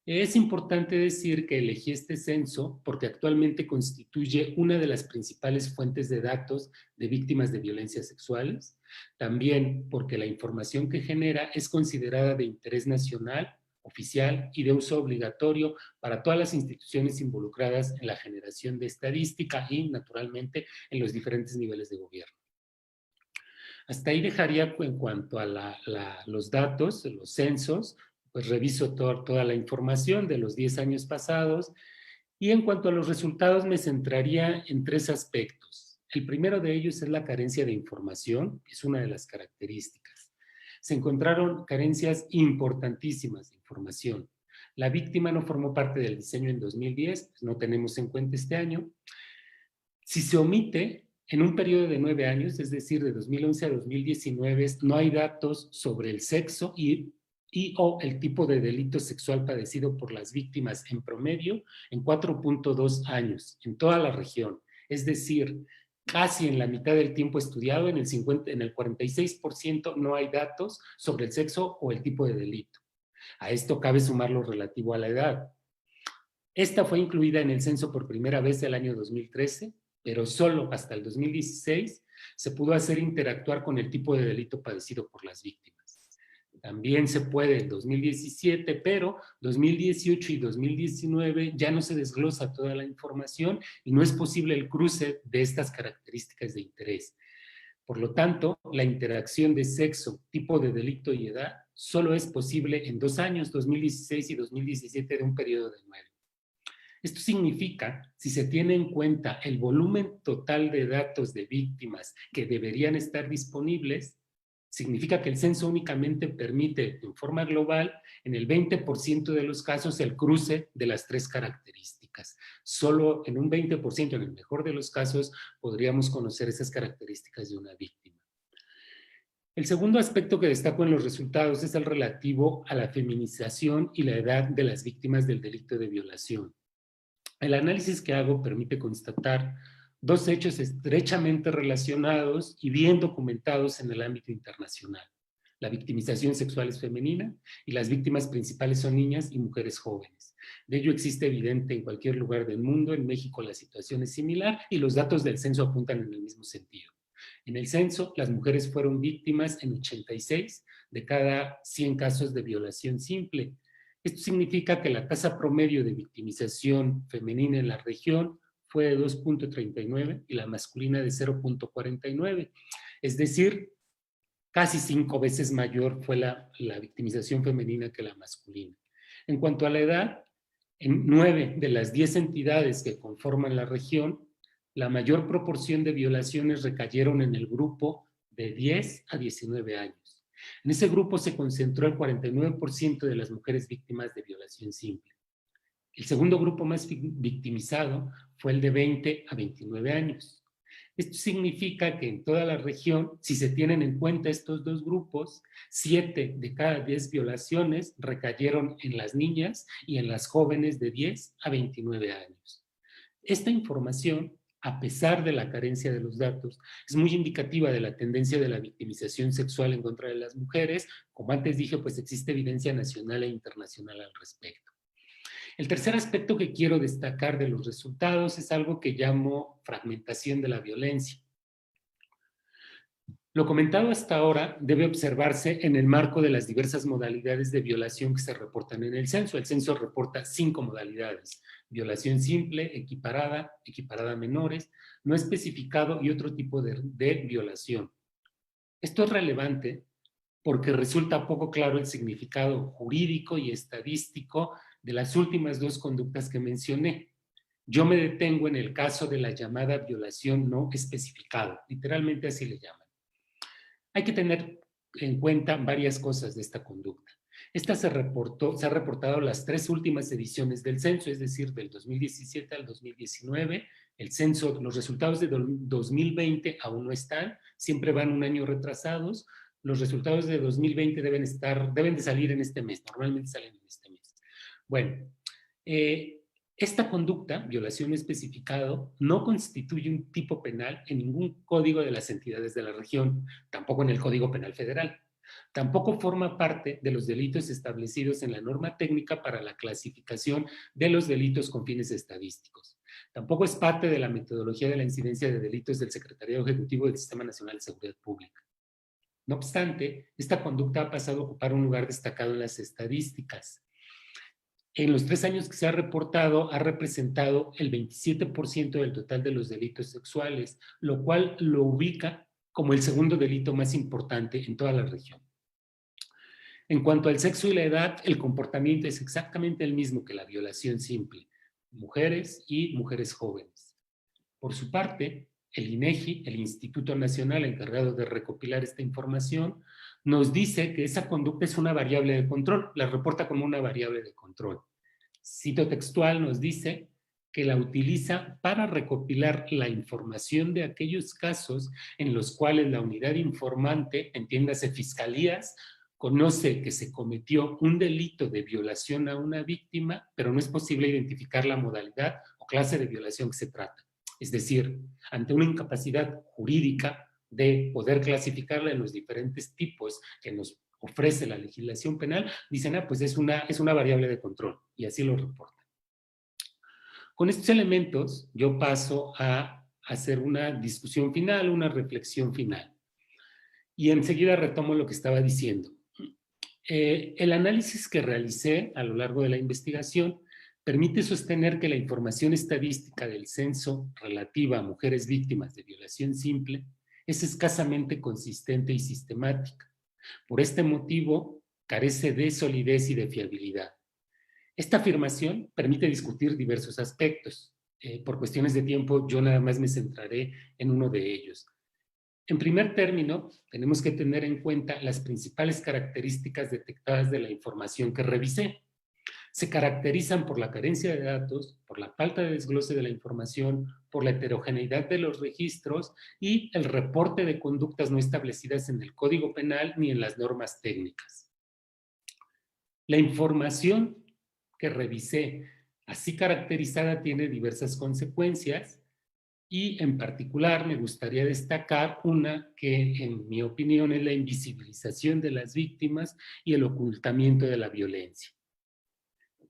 Es importante decir que elegí este censo porque actualmente constituye una de las principales fuentes de datos de víctimas de violencias sexuales, también porque la información que genera es considerada de interés nacional oficial y de uso obligatorio para todas las instituciones involucradas en la generación de estadística y, naturalmente, en los diferentes niveles de gobierno. Hasta ahí dejaría en cuanto a los datos, los censos, pues reviso toda la información de los 10 años pasados, y en cuanto a los resultados me centraría en 3 aspectos. El primero de ellos es la carencia de información, que es una de las características. Se encontraron carencias importantísimas de información. La víctima no formó parte del diseño en 2010, pues no tenemos en cuenta este año. Si se omite en un periodo de 9 años, es decir, de 2011 a 2019, no hay datos sobre el sexo y o el tipo de delito sexual padecido por las víctimas en promedio en 4.2 años en toda la región. Es decir, casi en la mitad del tiempo estudiado, en el 46% no hay datos sobre el sexo o el tipo de delito. A esto cabe sumar lo relativo a la edad. Esta fue incluida en el censo por primera vez el año 2013, pero solo hasta el 2016 se pudo hacer interactuar con el tipo de delito padecido por las víctimas. También se puede en 2017, pero 2018 y 2019 ya no se desglosa toda la información y no es posible el cruce de estas características de interés. Por lo tanto, la interacción de sexo, tipo de delito y edad solo es posible en 2 años, 2016 y 2017, de un periodo de 9. Esto significa, si se tiene en cuenta el volumen total de datos de víctimas que deberían estar disponibles, significa que el censo únicamente permite, en forma global, en el 20% de los casos, el cruce de las 3 características. Solo en un 20%, en el mejor de los casos, podríamos conocer esas características de una víctima. El segundo aspecto que destaco en los resultados es el relativo a la feminización y la edad de las víctimas del delito de violación. El análisis que hago permite constatar 2 hechos estrechamente relacionados y bien documentados en el ámbito internacional. La victimización sexual es femenina y las víctimas principales son niñas y mujeres jóvenes. De ello existe evidente en cualquier lugar del mundo. En México la situación es similar y los datos del censo apuntan en el mismo sentido. En el censo, las mujeres fueron víctimas en 86 de cada 100 casos de violación simple. Esto significa que la tasa promedio de victimización femenina en la región fue de 2.39 y la masculina de 0.49. Es decir, casi 5 veces mayor fue la victimización femenina que la masculina. En cuanto a la edad, en 9 de las 10 entidades que conforman la región, la mayor proporción de violaciones recayeron en el grupo de 10 a 19 años. En ese grupo se concentró el 49% de las mujeres víctimas de violación simple. El segundo grupo más victimizado fue el de 20 a 29 años. Esto significa que en toda la región, si se tienen en cuenta estos 2 grupos, 7 de cada 10 violaciones recayeron en las niñas y en las jóvenes de 10 a 29 años. Esta información, a pesar de la carencia de los datos, es muy indicativa de la tendencia de la victimización sexual en contra de las mujeres. Como antes dije, pues existe evidencia nacional e internacional al respecto. El tercer aspecto que quiero destacar de los resultados es algo que llamo fragmentación de la violencia. Lo comentado hasta ahora debe observarse en el marco de las diversas modalidades de violación que se reportan en el censo. El censo reporta 5 modalidades: violación simple, equiparada a menores, no especificado y otro tipo de violación. Esto es relevante porque resulta poco claro el significado jurídico y estadístico de las últimas 2 conductas que mencioné. Yo me detengo en el caso de la llamada violación no especificada, literalmente así le llaman. Hay que tener en cuenta varias cosas de esta conducta. Esta se ha reportado las 3 últimas ediciones del censo, es decir, del 2017 al 2019. El censo, los resultados de 2020 aún no están, siempre van un año retrasados. Los resultados de 2020 deben de salir en este mes, normalmente salen en este mes. Bueno, esta conducta, violación especificado, no constituye un tipo penal en ningún código de las entidades de la región, tampoco en el Código Penal Federal. Tampoco forma parte de los delitos establecidos en la norma técnica para la clasificación de los delitos con fines estadísticos. Tampoco es parte de la metodología de la incidencia de delitos del Secretariado Ejecutivo del Sistema Nacional de Seguridad Pública. No obstante, esta conducta ha pasado a ocupar un lugar destacado en las estadísticas. en los 3 años que se ha reportado, ha representado el 27% del total de los delitos sexuales, lo cual lo ubica como el segundo delito más importante en toda la región. En cuanto al sexo y la edad, el comportamiento es exactamente el mismo que la violación simple, mujeres y mujeres jóvenes. Por su parte, el INEGI, el Instituto Nacional encargado de recopilar esta información, nos dice que esa conducta es una variable de control, la reporta como una variable de control. Cito textual, nos dice que la utiliza para recopilar la información de aquellos casos en los cuales la unidad informante, entiéndase fiscalías, conoce que se cometió un delito de violación a una víctima, pero no es posible identificar la modalidad o clase de violación que se trata. Es decir, ante una incapacidad jurídica de poder clasificarla en los diferentes tipos que nos ofrece la legislación penal, dicen, pues es una variable de control, y así lo reportan. Con estos elementos, yo paso a hacer una discusión final, una reflexión final. Y enseguida retomo lo que estaba diciendo. El análisis que realicé a lo largo de la investigación permite sostener que la información estadística del censo relativa a mujeres víctimas de violación simple es escasamente consistente y sistemática. Por este motivo, carece de solidez y de fiabilidad. Esta afirmación permite discutir diversos aspectos. Por cuestiones de tiempo, yo nada más me centraré en uno de ellos. En primer término, tenemos que tener en cuenta las principales características detectadas de la información que revisé. Se caracterizan por la carencia de datos, por la falta de desglose de la información, por la heterogeneidad de los registros y el reporte de conductas no establecidas en el Código Penal ni en las normas técnicas. La información que revisé, así caracterizada, tiene diversas consecuencias y en particular me gustaría destacar una que en mi opinión es la invisibilización de las víctimas y el ocultamiento de la violencia.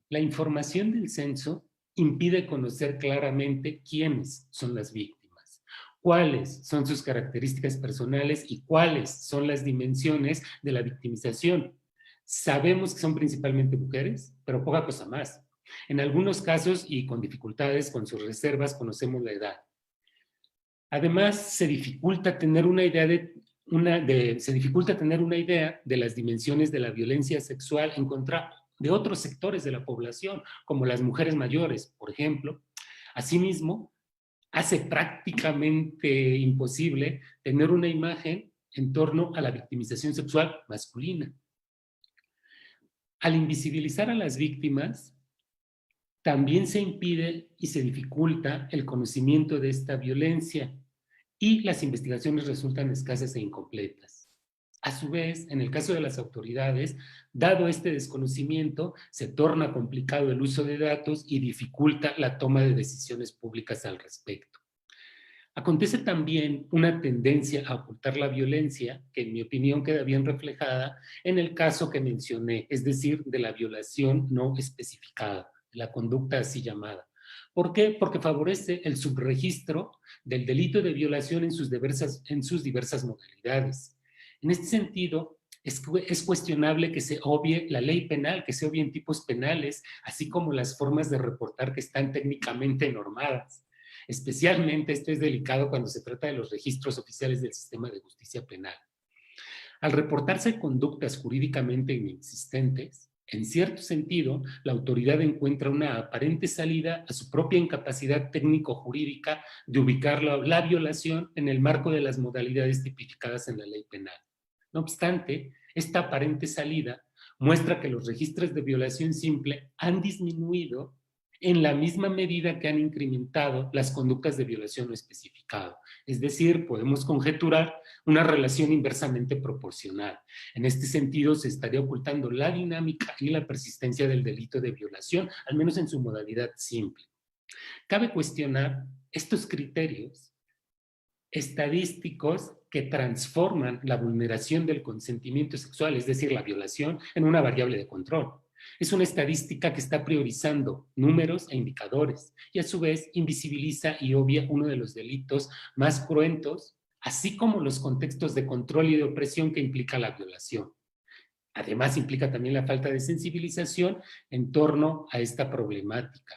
La información del censo impide conocer claramente quiénes son las víctimas, cuáles son sus características personales y cuáles son las dimensiones de la victimización. Sabemos que son principalmente mujeres, pero poca cosa más. En algunos casos y con dificultades, con sus reservas, conocemos la edad. Además, se dificulta tener una idea de las dimensiones de la violencia sexual en contra de otros sectores de la población, como las mujeres mayores, por ejemplo. Asimismo, hace prácticamente imposible tener una imagen en torno a la victimización sexual masculina. Al invisibilizar a las víctimas, también se impide y se dificulta el conocimiento de esta violencia y las investigaciones resultan escasas e incompletas. A su vez, en el caso de las autoridades, dado este desconocimiento, se torna complicado el uso de datos y dificulta la toma de decisiones públicas al respecto. Acontece también una tendencia a ocultar la violencia, que en mi opinión queda bien reflejada en el caso que mencioné, es decir, de la violación no especificada, la conducta así llamada. ¿Por qué? Porque favorece el subregistro del delito de violación en sus diversas modalidades. En este sentido, es cuestionable que se obvie la ley penal, que se obvien tipos penales, así como las formas de reportar que están técnicamente normadas. Especialmente esto es delicado cuando se trata de los registros oficiales del sistema de justicia penal. Al reportarse conductas jurídicamente inexistentes, en cierto sentido, la autoridad encuentra una aparente salida a su propia incapacidad técnico-jurídica de ubicar la violación en el marco de las modalidades tipificadas en la ley penal. No obstante, esta aparente salida muestra que los registros de violación simple han disminuido en la misma medida que han incrementado las conductas de violación no especificado. Es decir, podemos conjeturar una relación inversamente proporcional. En este sentido, se estaría ocultando la dinámica y la persistencia del delito de violación, al menos en su modalidad simple. Cabe cuestionar estos criterios estadísticos que transforman la vulneración del consentimiento sexual, es decir, la violación, en una variable de control. Es una estadística que está priorizando números e indicadores y a su vez invisibiliza y obvia uno de los delitos más cruentos, así como los contextos de control y de opresión que implica la violación. Además, implica también la falta de sensibilización en torno a esta problemática.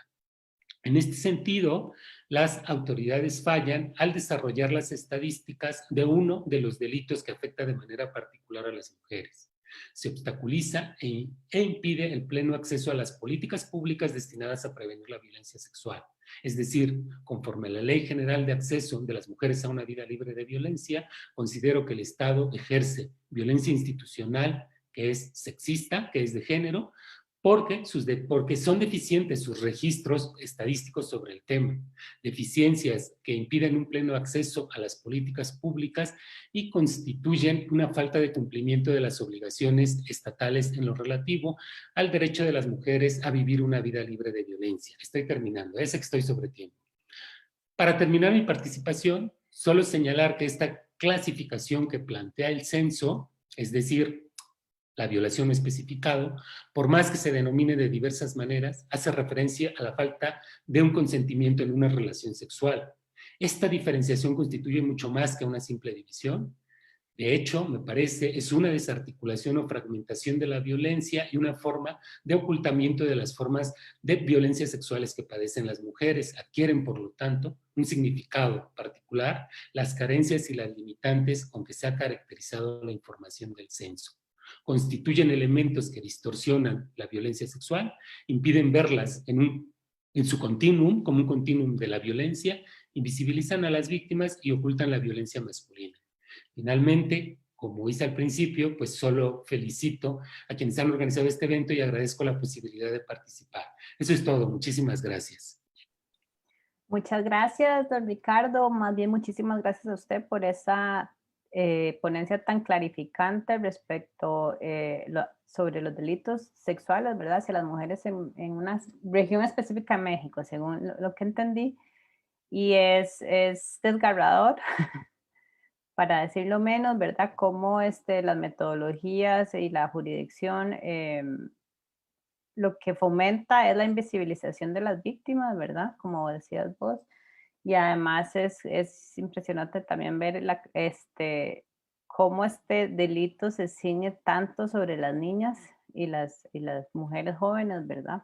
En este sentido, las autoridades fallan al desarrollar las estadísticas de uno de los delitos que afecta de manera particular a las mujeres. Se obstaculiza e impide el pleno acceso a las políticas públicas destinadas a prevenir la violencia sexual. Es decir, conforme a la Ley General de Acceso de las Mujeres a una Vida Libre de Violencia, considero que el Estado ejerce violencia institucional que es sexista, que es de género, porque son deficientes sus registros estadísticos sobre el tema, deficiencias que impiden un pleno acceso a las políticas públicas y constituyen una falta de cumplimiento de las obligaciones estatales en lo relativo al derecho de las mujeres a vivir una vida libre de violencia. Estoy terminando, sé que estoy sobre tiempo. Para terminar mi participación, solo señalar que esta clasificación que plantea el censo, es decir, la violación especificado, por más que se denomine de diversas maneras, hace referencia a la falta de un consentimiento en una relación sexual. Esta diferenciación constituye mucho más que una simple división. De hecho, me parece, es una desarticulación o fragmentación de la violencia y una forma de ocultamiento de las formas de violencia sexuales que padecen las mujeres. Adquieren, por lo tanto, un significado particular las carencias y las limitantes con que se ha caracterizado la información del censo. Constituyen elementos que distorsionan la violencia sexual, impiden verlas en su continuum, como un continuum de la violencia, invisibilizan a las víctimas y ocultan la violencia masculina. Finalmente, como hice al principio, pues solo felicito a quienes han organizado este evento y agradezco la posibilidad de participar. Eso es todo. Muchísimas gracias. Muchas gracias, don Ricardo. Más bien, muchísimas gracias a usted por esa ponencia tan clarificante respecto sobre los delitos sexuales, ¿verdad? Hacia las mujeres en una región específica de México, según lo que entendí. Y es desgarrador, para decirlo menos, ¿verdad? Cómo las metodologías y la jurisdicción lo que fomenta es la invisibilización de las víctimas, ¿verdad? Como decías vos. Y además es impresionante también ver cómo este delito se ciñe tanto sobre las niñas y las mujeres jóvenes, ¿verdad?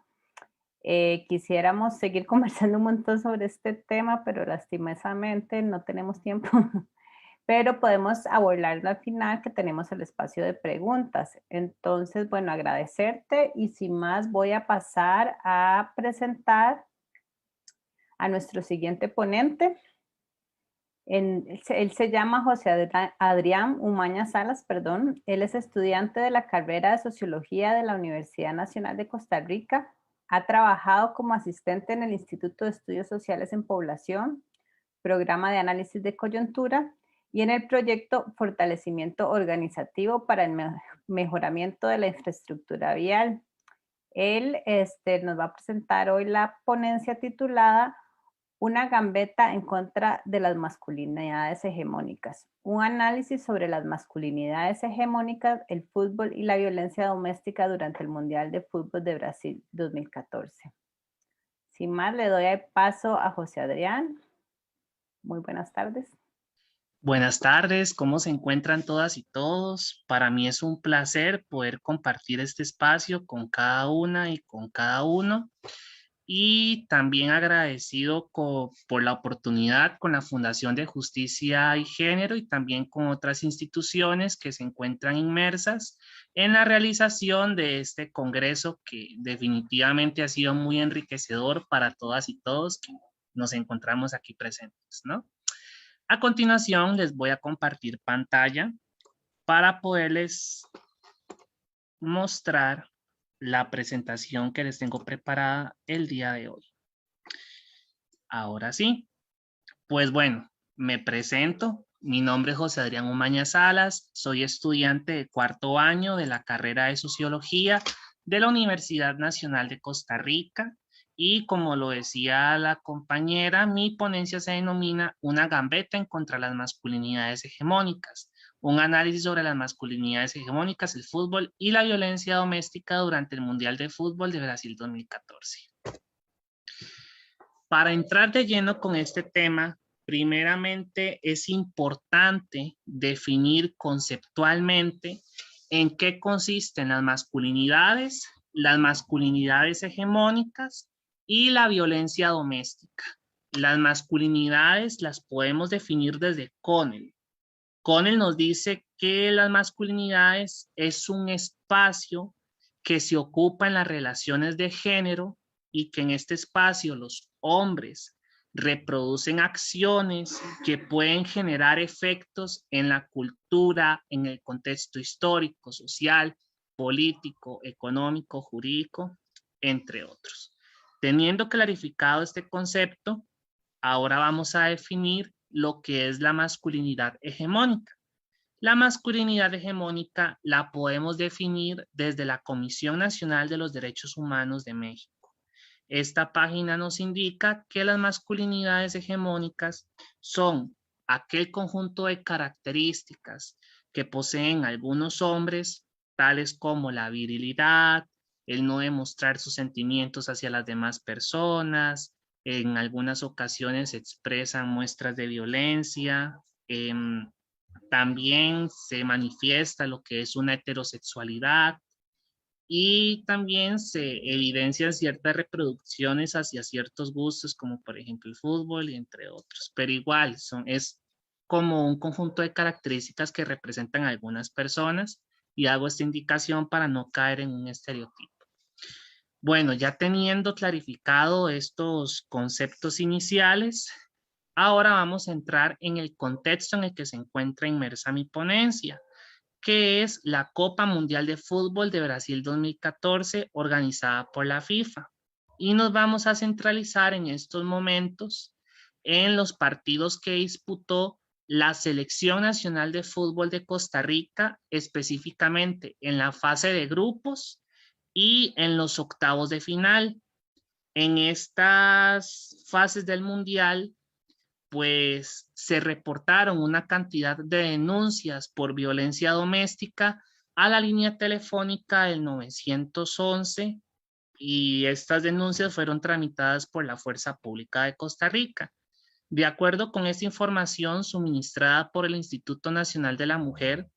Quisiéramos seguir conversando un montón sobre este tema, pero lastimosamente no tenemos tiempo. Pero podemos abordarlo al final, que tenemos el espacio de preguntas. Entonces, bueno, agradecerte y sin más voy a pasar a presentar a nuestro siguiente ponente. Él se llama José Adrián Umaña Salas, perdón. Él es estudiante de la carrera de Sociología de la Universidad Nacional de Costa Rica. Ha trabajado como asistente en el Instituto de Estudios Sociales en Población, Programa de Análisis de Coyuntura y en el proyecto Fortalecimiento Organizativo para el Mejoramiento de la Infraestructura Vial. Él nos va a presentar hoy la ponencia titulada Una gambeta en contra de las masculinidades hegemónicas. Un análisis sobre las masculinidades hegemónicas, el fútbol y la violencia doméstica durante el Mundial de Fútbol de Brasil 2014. Sin más, le doy el paso a José Adrián. Muy buenas tardes. Buenas tardes, ¿cómo se encuentran todas y todos? Para mí es un placer poder compartir este espacio con cada una y con cada uno. Y también agradecido por la oportunidad con la Fundación de Justicia y Género y también con otras instituciones que se encuentran inmersas en la realización de este congreso que definitivamente ha sido muy enriquecedor para todas y todos que nos encontramos aquí presentes, ¿no? A continuación les voy a compartir pantalla para poderles mostrar la presentación que les tengo preparada el día de hoy. Ahora sí, pues bueno, me presento. Mi nombre es José Adrián Umaña Salas, soy estudiante de cuarto año de la carrera de Sociología de la Universidad Nacional de Costa Rica y como lo decía la compañera, mi ponencia se denomina Una gambeta en contra de las masculinidades hegemónicas. Un análisis sobre las masculinidades hegemónicas, el fútbol y la violencia doméstica durante el Mundial de Fútbol de Brasil 2014. Para entrar de lleno con este tema, primeramente es importante definir conceptualmente en qué consisten las masculinidades hegemónicas y la violencia doméstica. Las masculinidades las podemos definir desde Connell. Connell nos dice que las masculinidades es un espacio que se ocupa en las relaciones de género y que en este espacio los hombres reproducen acciones que pueden generar efectos en la cultura, en el contexto histórico, social, político, económico, jurídico, entre otros. Teniendo clarificado este concepto, ahora vamos a definir lo que es la masculinidad hegemónica. La masculinidad hegemónica la podemos definir desde la Comisión Nacional de los Derechos Humanos de México. Esta página nos indica que las masculinidades hegemónicas son aquel conjunto de características que poseen algunos hombres, tales como la virilidad, el no demostrar sus sentimientos hacia las demás personas, en algunas ocasiones expresan muestras de violencia, también se manifiesta lo que es una heterosexualidad y también se evidencian ciertas reproducciones hacia ciertos gustos como por ejemplo el fútbol y entre otros, pero igual es como un conjunto de características que representan a algunas personas y hago esta indicación para no caer en un estereotipo. Bueno, ya teniendo clarificado estos conceptos iniciales, ahora vamos a entrar en el contexto en el que se encuentra inmersa mi ponencia, que es la Copa Mundial de Fútbol de Brasil 2014 organizada por la FIFA. Y nos vamos a centralizar en estos momentos en los partidos que disputó la Selección Nacional de Fútbol de Costa Rica, específicamente en la fase de grupos y en los octavos de final. En estas fases del Mundial, pues se reportaron una cantidad de denuncias por violencia doméstica a la línea telefónica del 911 y estas denuncias fueron tramitadas por la Fuerza Pública de Costa Rica. De acuerdo con esta información suministrada por el Instituto Nacional de la Mujer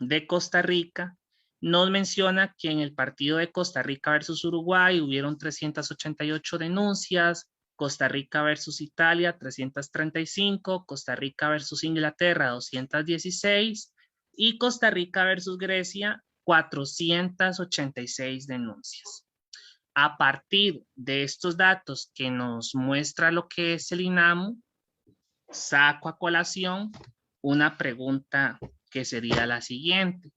de Costa Rica, nos menciona que en el partido de Costa Rica versus Uruguay hubieron 388 denuncias, Costa Rica versus Italia 335, Costa Rica versus Inglaterra 216 y Costa Rica versus Grecia 486 denuncias. A partir de estos datos que nos muestra lo que es el INAMU, saco a colación una pregunta que sería la siguiente.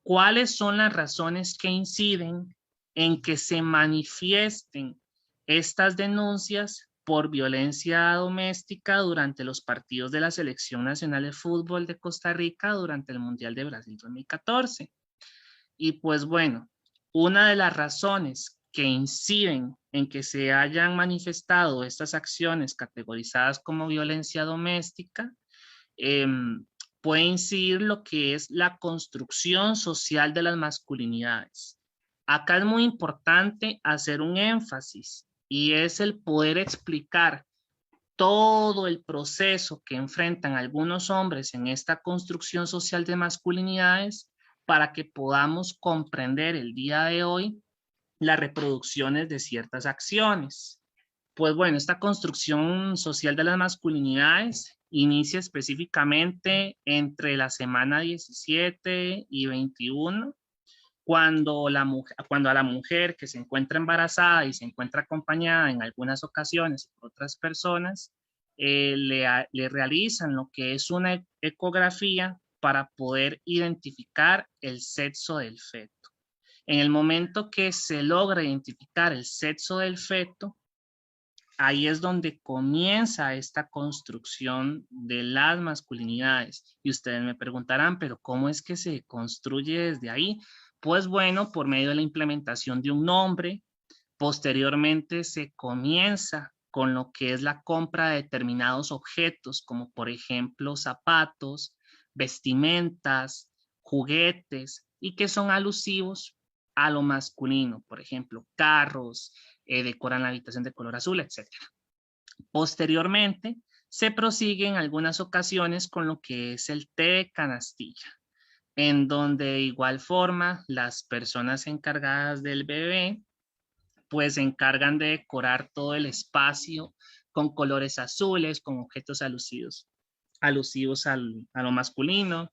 ¿Cuáles son las razones que inciden en que se manifiesten estas denuncias por violencia doméstica durante los partidos de la Selección Nacional de Fútbol de Costa Rica durante el Mundial de Brasil 2014? Y pues bueno, una de las razones que inciden en que se hayan manifestado estas acciones categorizadas como violencia doméstica, puede incidir lo que es la construcción social de las masculinidades. Acá es muy importante hacer un énfasis y es el poder explicar todo el proceso que enfrentan algunos hombres en esta construcción social de masculinidades para que podamos comprender el día de hoy las reproducciones de ciertas acciones. Pues bueno, esta construcción social de las masculinidades inicia específicamente entre la semana 17 y 21, cuando a la mujer que se encuentra embarazada y se encuentra acompañada en algunas ocasiones por otras personas, le realizan lo que es una ecografía para poder identificar el sexo del feto. En el momento que se logra identificar el sexo del feto, ahí es donde comienza esta construcción de las masculinidades. Y ustedes me preguntarán, ¿pero cómo es que se construye desde ahí? Pues bueno, por medio de la implementación de un nombre, posteriormente se comienza con lo que es la compra de determinados objetos, como por ejemplo zapatos, vestimentas, juguetes, y que son alusivos a lo masculino, por ejemplo, carros, decoran la habitación de color azul, etc. Posteriormente, se prosigue en algunas ocasiones con lo que es el té de canastilla. en donde de igual forma las personas encargadas del bebé pues se encargan de decorar todo el espacio con colores azules, con objetos alusivos a lo masculino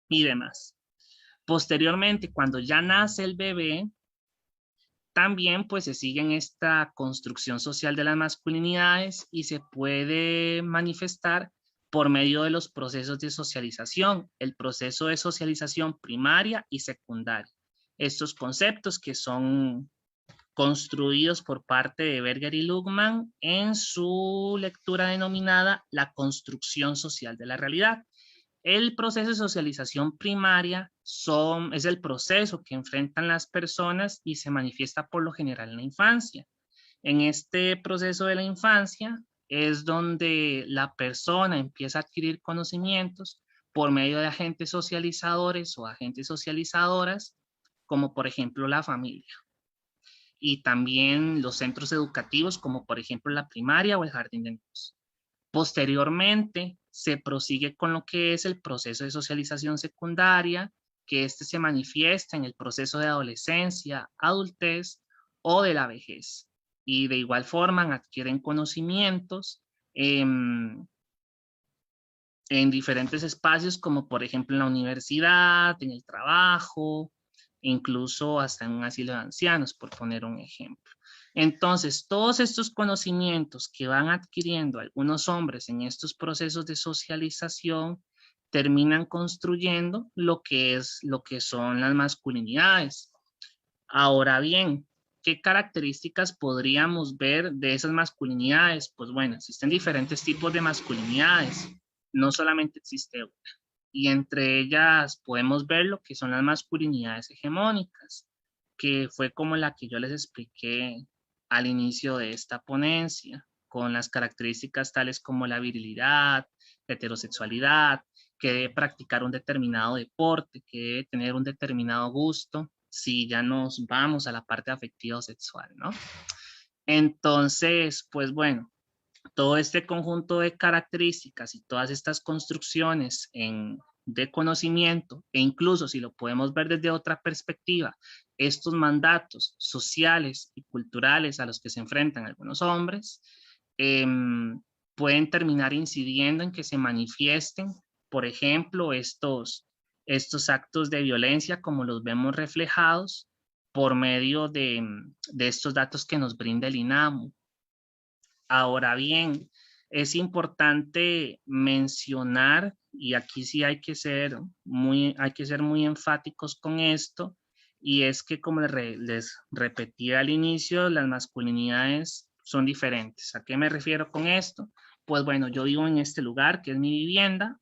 y demás. Posteriormente, cuando ya nace el bebé, también pues se sigue en esta construcción social de las masculinidades y se puede manifestar por medio de los procesos de socialización, el proceso de socialización primaria y secundaria. Estos conceptos que son construidos por parte de Berger y Luhmann en su lectura denominada La construcción social de la realidad. El proceso de socialización primaria es el proceso que enfrentan las personas y se manifiesta por lo general en la infancia. En este proceso de la infancia es donde la persona empieza a adquirir conocimientos por medio de agentes socializadores o agentes socializadoras, como por ejemplo la familia. Y también los centros educativos, como por ejemplo la primaria o el jardín de niños. Posteriormente, se prosigue con lo que es el proceso de socialización secundaria, que se manifiesta en el proceso de adolescencia, adultez o de la vejez. Y de igual forma adquieren conocimientos en diferentes espacios, como por ejemplo en la universidad, en el trabajo, incluso hasta en un asilo de ancianos, por poner un ejemplo. Entonces, todos estos conocimientos que van adquiriendo algunos hombres en estos procesos de socialización terminan construyendo lo que son las masculinidades. Ahora bien, ¿qué características podríamos ver de esas masculinidades? Pues bueno, existen diferentes tipos de masculinidades, no solamente existe una. Y entre ellas podemos ver lo que son las masculinidades hegemónicas, que fue como la que yo les expliqué al inicio de esta ponencia, con las características tales como la virilidad, la heterosexualidad, que debe practicar un determinado deporte, que debe tener un determinado gusto, si ya nos vamos a la parte afectiva o sexual, ¿no? Entonces, pues bueno, todo este conjunto de características y todas estas construcciones de conocimiento, e incluso si lo podemos ver desde otra perspectiva, estos mandatos sociales y culturales a los que se enfrentan algunos hombres, pueden terminar incidiendo en que se manifiesten, por ejemplo, estos actos de violencia como los vemos reflejados por medio de estos datos que nos brinda el INAMU. Ahora bien, es importante mencionar, y aquí sí hay que ser muy enfáticos con esto, y es que como les repetí al inicio, las masculinidades son diferentes. ¿A qué me refiero con esto? Pues bueno, yo vivo en este lugar que es mi vivienda.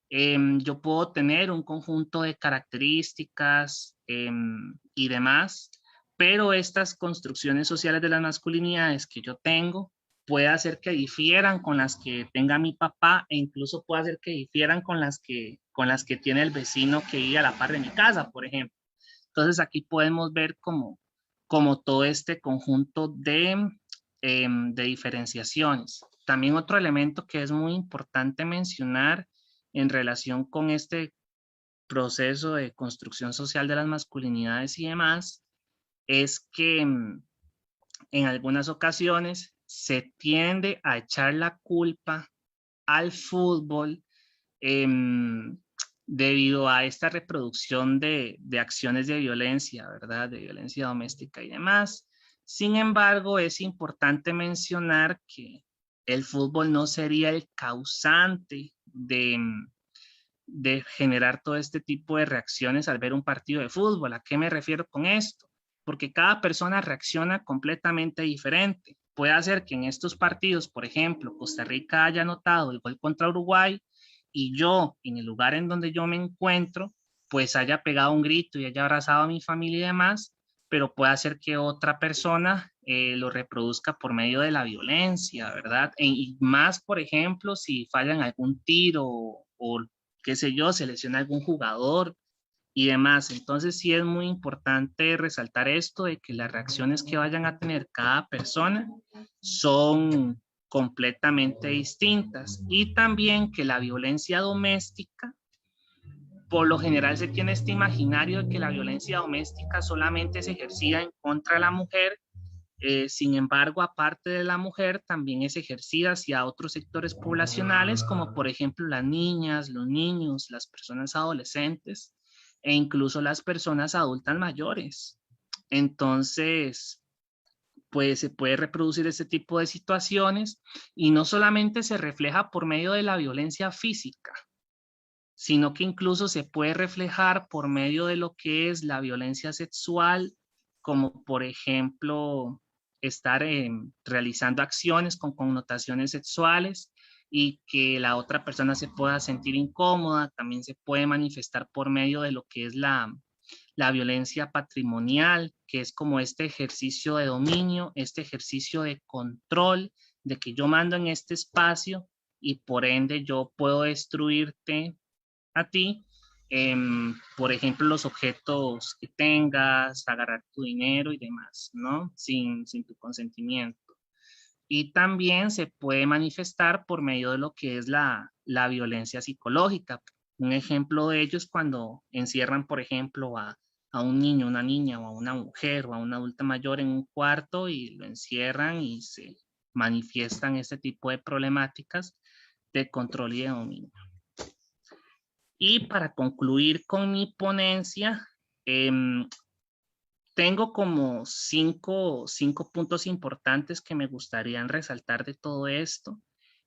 Yo puedo tener un conjunto de características y demás, pero estas construcciones sociales de las masculinidades que yo tengo puede hacer que difieran con las que tenga mi papá e incluso puede hacer que difieran con las que tiene el vecino que vive a la par de mi casa, por ejemplo. Entonces aquí podemos ver como todo este conjunto de diferenciaciones. También otro elemento que es muy importante mencionar en relación con este proceso de construcción social de las masculinidades y demás es que en algunas ocasiones se tiende a echar la culpa al fútbol debido a esta reproducción de acciones de violencia, ¿verdad? De violencia doméstica y demás. Sin embargo, es importante mencionar que el fútbol no sería el causante de generar todo este tipo de reacciones al ver un partido de fútbol. ¿A qué me refiero con esto? Porque cada persona reacciona completamente diferente. Puede hacer que en estos partidos, por ejemplo, Costa Rica haya anotado el gol contra Uruguay y yo, en el lugar en donde yo me encuentro, pues haya pegado un grito y haya abrazado a mi familia y demás, pero puede hacer que otra persona lo reproduzca por medio de la violencia, ¿verdad? Y más, por ejemplo, si fallan algún tiro o qué sé yo, se lesiona algún jugador y demás. Entonces sí es muy importante resaltar esto de que las reacciones que vayan a tener cada persona son completamente distintas y también que la violencia doméstica por lo general se tiene este imaginario de que la violencia doméstica solamente se ejercía en contra de la mujer. Sin embargo, aparte de la mujer, también es ejercida hacia otros sectores poblacionales, como por ejemplo las niñas, los niños, las personas adolescentes e incluso las personas adultas mayores. Entonces, pues se puede reproducir este tipo de situaciones y no solamente se refleja por medio de la violencia física, sino que incluso se puede reflejar por medio de lo que es la violencia sexual, como por ejemplo estar realizando acciones con connotaciones sexuales y que la otra persona se pueda sentir incómoda. También se puede manifestar por medio de lo que es la violencia patrimonial, que es como este ejercicio de dominio, este ejercicio de control, de que yo mando en este espacio y por ende yo puedo destruirte a ti, por ejemplo, los objetos que tengas, agarrar tu dinero y demás, ¿no? Sin tu consentimiento. Y también se puede manifestar por medio de lo que es la violencia psicológica. Un ejemplo de ello es cuando encierran, por ejemplo, a un niño, una niña, o a una mujer, o a una adulta mayor en un cuarto y lo encierran y se manifiestan este tipo de problemáticas de control y de dominio. Y para concluir con mi ponencia, tengo como cinco puntos importantes que me gustaría resaltar de todo esto.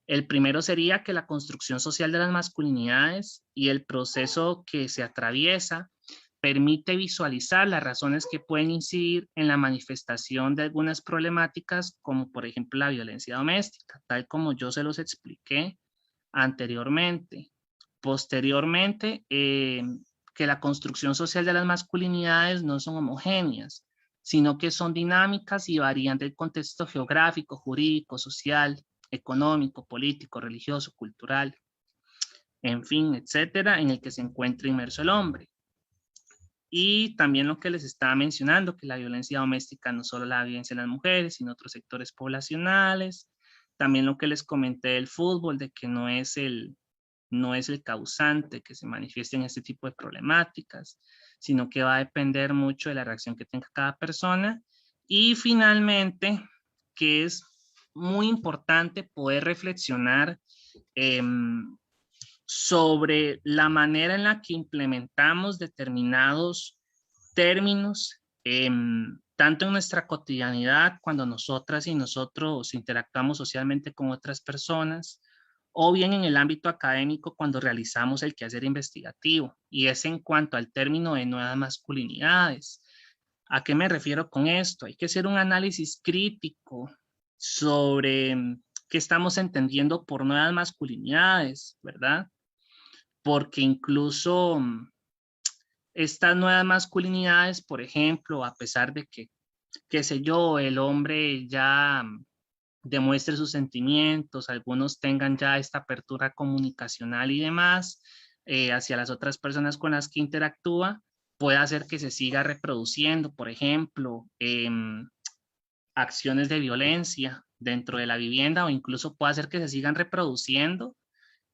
El primero sería que la construcción social de las masculinidades y el proceso que se atraviesa permite visualizar las razones que pueden incidir en la manifestación de algunas problemáticas, como por ejemplo la violencia doméstica, tal como yo se los expliqué anteriormente. Posteriormente, que la construcción social de las masculinidades no son homogéneas, sino que son dinámicas y varían del contexto geográfico, jurídico, social, económico, político, religioso, cultural, en fin, etcétera, en el que se encuentra inmerso el hombre. Y también lo que les estaba mencionando, que la violencia doméstica no solo la violencia en las mujeres, sino otros sectores poblacionales. También lo que les comenté del fútbol, de que no es el causante que se manifieste en este tipo de problemáticas, sino que va a depender mucho de la reacción que tenga cada persona. Y finalmente, que es muy importante poder reflexionar sobre la manera en la que implementamos determinados términos, tanto en nuestra cotidianidad, cuando nosotras y nosotros interactuamos socialmente con otras personas, o bien en el ámbito académico cuando realizamos el quehacer investigativo, y es en cuanto al término de nuevas masculinidades. ¿A qué me refiero con esto? Hay que hacer un análisis crítico sobre qué estamos entendiendo por nuevas masculinidades, ¿verdad? Porque incluso estas nuevas masculinidades, por ejemplo, a pesar de que, qué sé yo, el hombre ya demuestre sus sentimientos, algunos tengan ya esta apertura comunicacional y demás hacia las otras personas con las que interactúa, puede hacer que se siga reproduciendo, por ejemplo, acciones de violencia dentro de la vivienda, o incluso puede hacer que se sigan reproduciendo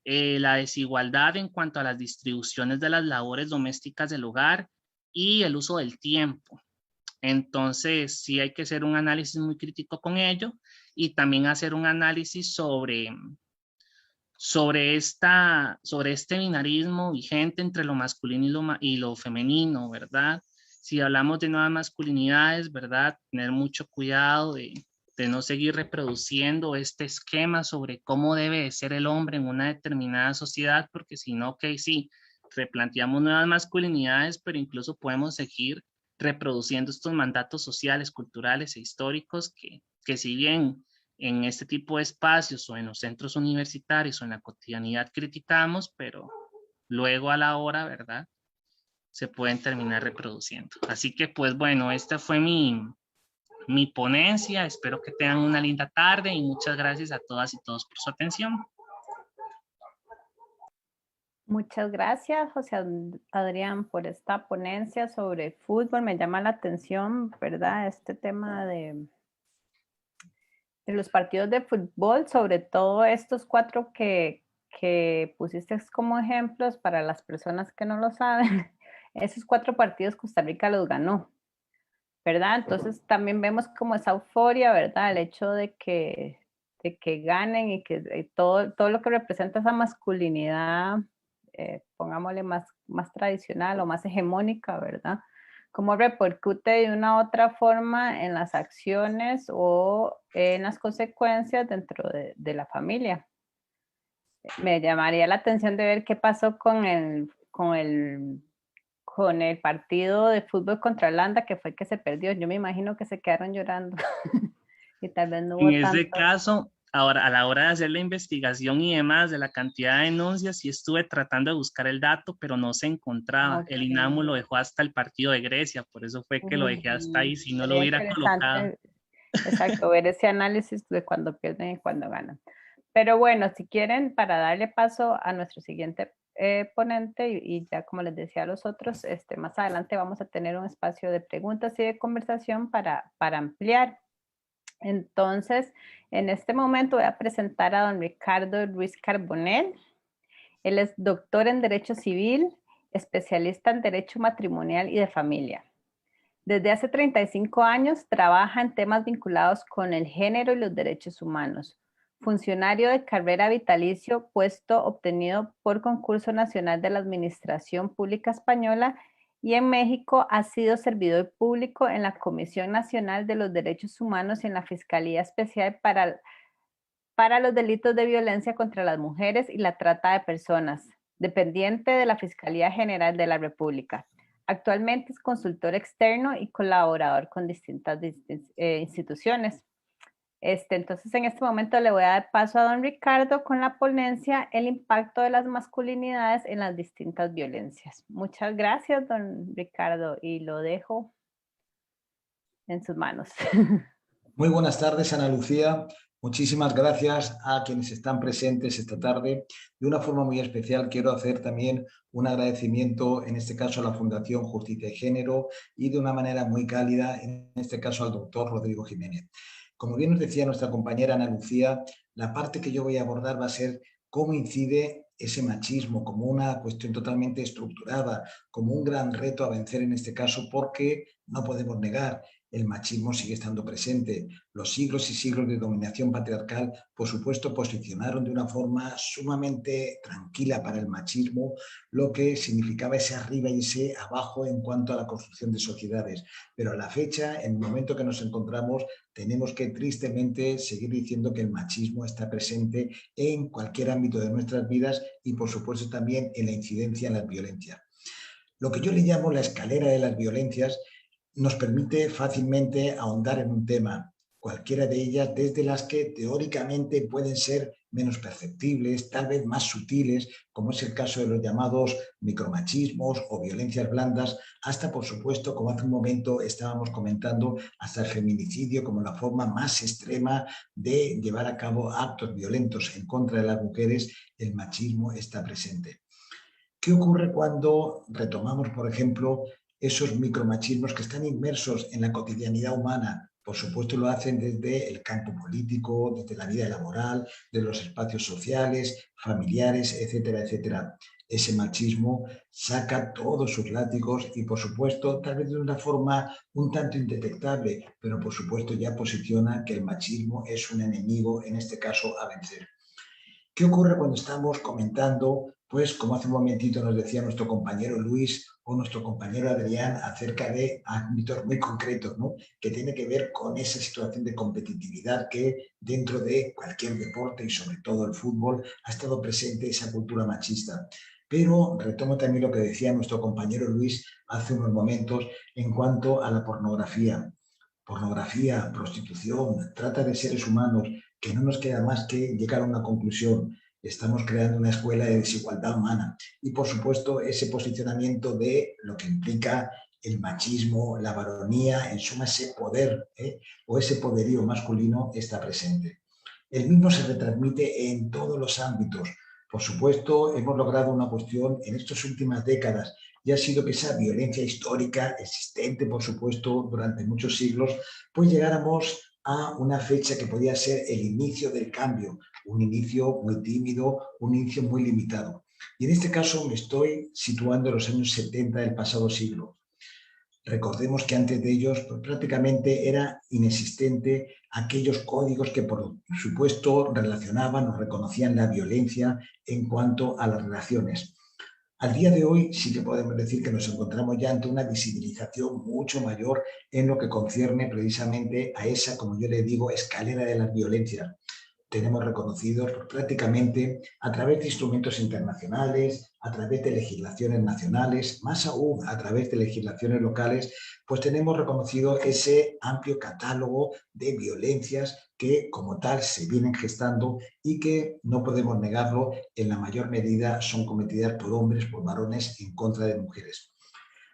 la desigualdad en cuanto a las distribuciones de las labores domésticas del hogar y el uso del tiempo. Entonces, sí hay que hacer un análisis muy crítico con ello y también hacer un análisis sobre este binarismo vigente entre lo masculino y lo femenino, ¿verdad? Si hablamos de nuevas masculinidades, ¿verdad? Tener mucho cuidado de no seguir reproduciendo este esquema sobre cómo debe de ser el hombre en una determinada sociedad, porque si no, ok, sí, replanteamos nuevas masculinidades, pero incluso podemos seguir reproduciendo estos mandatos sociales, culturales e históricos que si bien en este tipo de espacios o en los centros universitarios o en la cotidianidad criticamos, pero luego a la hora, ¿verdad? Se pueden terminar reproduciendo. Así que pues bueno, esta fue mi ponencia. Espero que tengan una linda tarde y muchas gracias a todas y todos por su atención. Muchas gracias, José Adrián, por esta ponencia sobre fútbol. Me llama la atención, ¿verdad? Este tema de los partidos de fútbol, sobre todo estos 4 que que pusiste como ejemplos para las personas que no lo saben, esos 4 partidos Costa Rica los ganó, ¿verdad? Entonces también vemos como esa euforia, ¿verdad? El hecho de que ganen y que todo lo que representa esa masculinidad, pongámosle más tradicional o más hegemónica, ¿verdad? Cómo repercute de una u otra forma en las acciones o en las consecuencias dentro de la familia. Me llamaría la atención de ver qué pasó con el partido de fútbol contra Holanda, que fue que se perdió. Yo me imagino que se quedaron llorando y tal vez no hubo En ese tanto. caso, ahora a la hora de hacer la investigación y demás de la cantidad de denuncias, sí estuve tratando de buscar el dato, pero no se encontraba. El INAMU lo dejó hasta el partido de Grecia, por eso fue que lo dejé hasta ahí, si no lo Sería hubiera colocado. interesante, exacto, ver ese análisis de cuando pierden y cuando ganan. Pero bueno, si quieren, para darle paso a nuestro siguiente ponente y ya como les decía a los otros, más adelante vamos a tener un espacio de preguntas y de conversación para ampliar. Entonces, en este momento voy a presentar a don Ricardo Ruiz Carbonell. Él es doctor en Derecho Civil, especialista en Derecho Matrimonial y de Familia. Desde hace 35 años trabaja en temas vinculados con el género y los derechos humanos. Funcionario de carrera vitalicio, puesto obtenido por Concurso Nacional de la Administración Pública Española, y en México ha sido servidor público en la Comisión Nacional de los Derechos Humanos y en la Fiscalía Especial para los delitos de violencia contra las mujeres y la trata de personas, dependiente de la Fiscalía General de la República. Actualmente es consultor externo y colaborador con distintas instituciones. Entonces, en este momento le voy a dar paso a don Ricardo con la ponencia El impacto de las masculinidades en las distintas violencias. Muchas gracias, don Ricardo, y lo dejo en sus manos. Muy buenas tardes, Ana Lucía. Muchísimas gracias a quienes están presentes esta tarde. De una forma muy especial quiero hacer también un agradecimiento, en este caso a la Fundación Justicia y Género, y de una manera muy cálida, en este caso al doctor Rodrigo Jiménez. Como bien nos decía nuestra compañera Ana Lucía, la parte que yo voy a abordar va a ser cómo incide ese machismo como una cuestión totalmente estructurada, como un gran reto a vencer en este caso, porque no podemos negar, el machismo sigue estando presente. Los siglos y siglos de dominación patriarcal, por supuesto, posicionaron de una forma sumamente tranquila para el machismo lo que significaba ese arriba y ese abajo en cuanto a la construcción de sociedades. Pero a la fecha, en el momento que nos encontramos, tenemos que tristemente seguir diciendo que el machismo está presente en cualquier ámbito de nuestras vidas y, por supuesto, también en la incidencia en las violencias. Lo que yo le llamo la escalera de las violencias nos permite fácilmente ahondar en un tema, cualquiera de ellas, desde las que teóricamente pueden ser menos perceptibles, tal vez más sutiles, como es el caso de los llamados micromachismos o violencias blandas, hasta, por supuesto, como hace un momento estábamos comentando, hasta el feminicidio como la forma más extrema de llevar a cabo actos violentos en contra de las mujeres. El machismo está presente. ¿Qué ocurre cuando retomamos, por ejemplo, esos micromachismos que están inmersos en la cotidianidad humana? Por supuesto lo hacen desde el campo político, desde la vida laboral, de los espacios sociales, familiares, etcétera, etcétera. Ese machismo saca todos sus látigos y, por supuesto, tal vez de una forma un tanto indetectable, pero por supuesto ya posiciona que el machismo es un enemigo, en este caso, a vencer. ¿Qué ocurre cuando estamos comentando, pues como hace un momentito nos decía nuestro compañero Luis o nuestro compañero Adrián, acerca de ámbitos muy concretos, ¿no?, que tiene que ver con esa situación de competitividad que dentro de cualquier deporte y sobre todo el fútbol ha estado presente esa cultura machista? Pero retomo también lo que decía nuestro compañero Luis hace unos momentos en cuanto a la pornografía. Pornografía, prostitución, trata de seres humanos, que no nos queda más que llegar a una conclusión. Estamos creando una escuela de desigualdad humana y, por supuesto, ese posicionamiento de lo que implica el machismo, la varonía, en suma ese poder o ese poderío masculino está presente. El mismo se retransmite en todos los ámbitos. Por supuesto, hemos logrado una cuestión en estas últimas décadas y ha sido que esa violencia histórica existente, por supuesto, durante muchos siglos, pues llegáramos a una fecha que podía ser el inicio del cambio, un inicio muy tímido, un inicio muy limitado. Y en este caso me estoy situando en los años 70 del pasado siglo. Recordemos que antes de ellos pues, prácticamente era inexistente aquellos códigos que por supuesto relacionaban o reconocían la violencia en cuanto a las relaciones. Al día de hoy sí que podemos decir que nos encontramos ya ante una visibilización mucho mayor en lo que concierne precisamente a esa, como yo le digo, escalera de las violencias. Tenemos reconocidos prácticamente a través de instrumentos internacionales, a través de legislaciones nacionales, más aún a través de legislaciones locales, pues tenemos reconocido ese amplio catálogo de violencias que como tal se vienen gestando y que, no podemos negarlo, en la mayor medida son cometidas por hombres, por varones en contra de mujeres.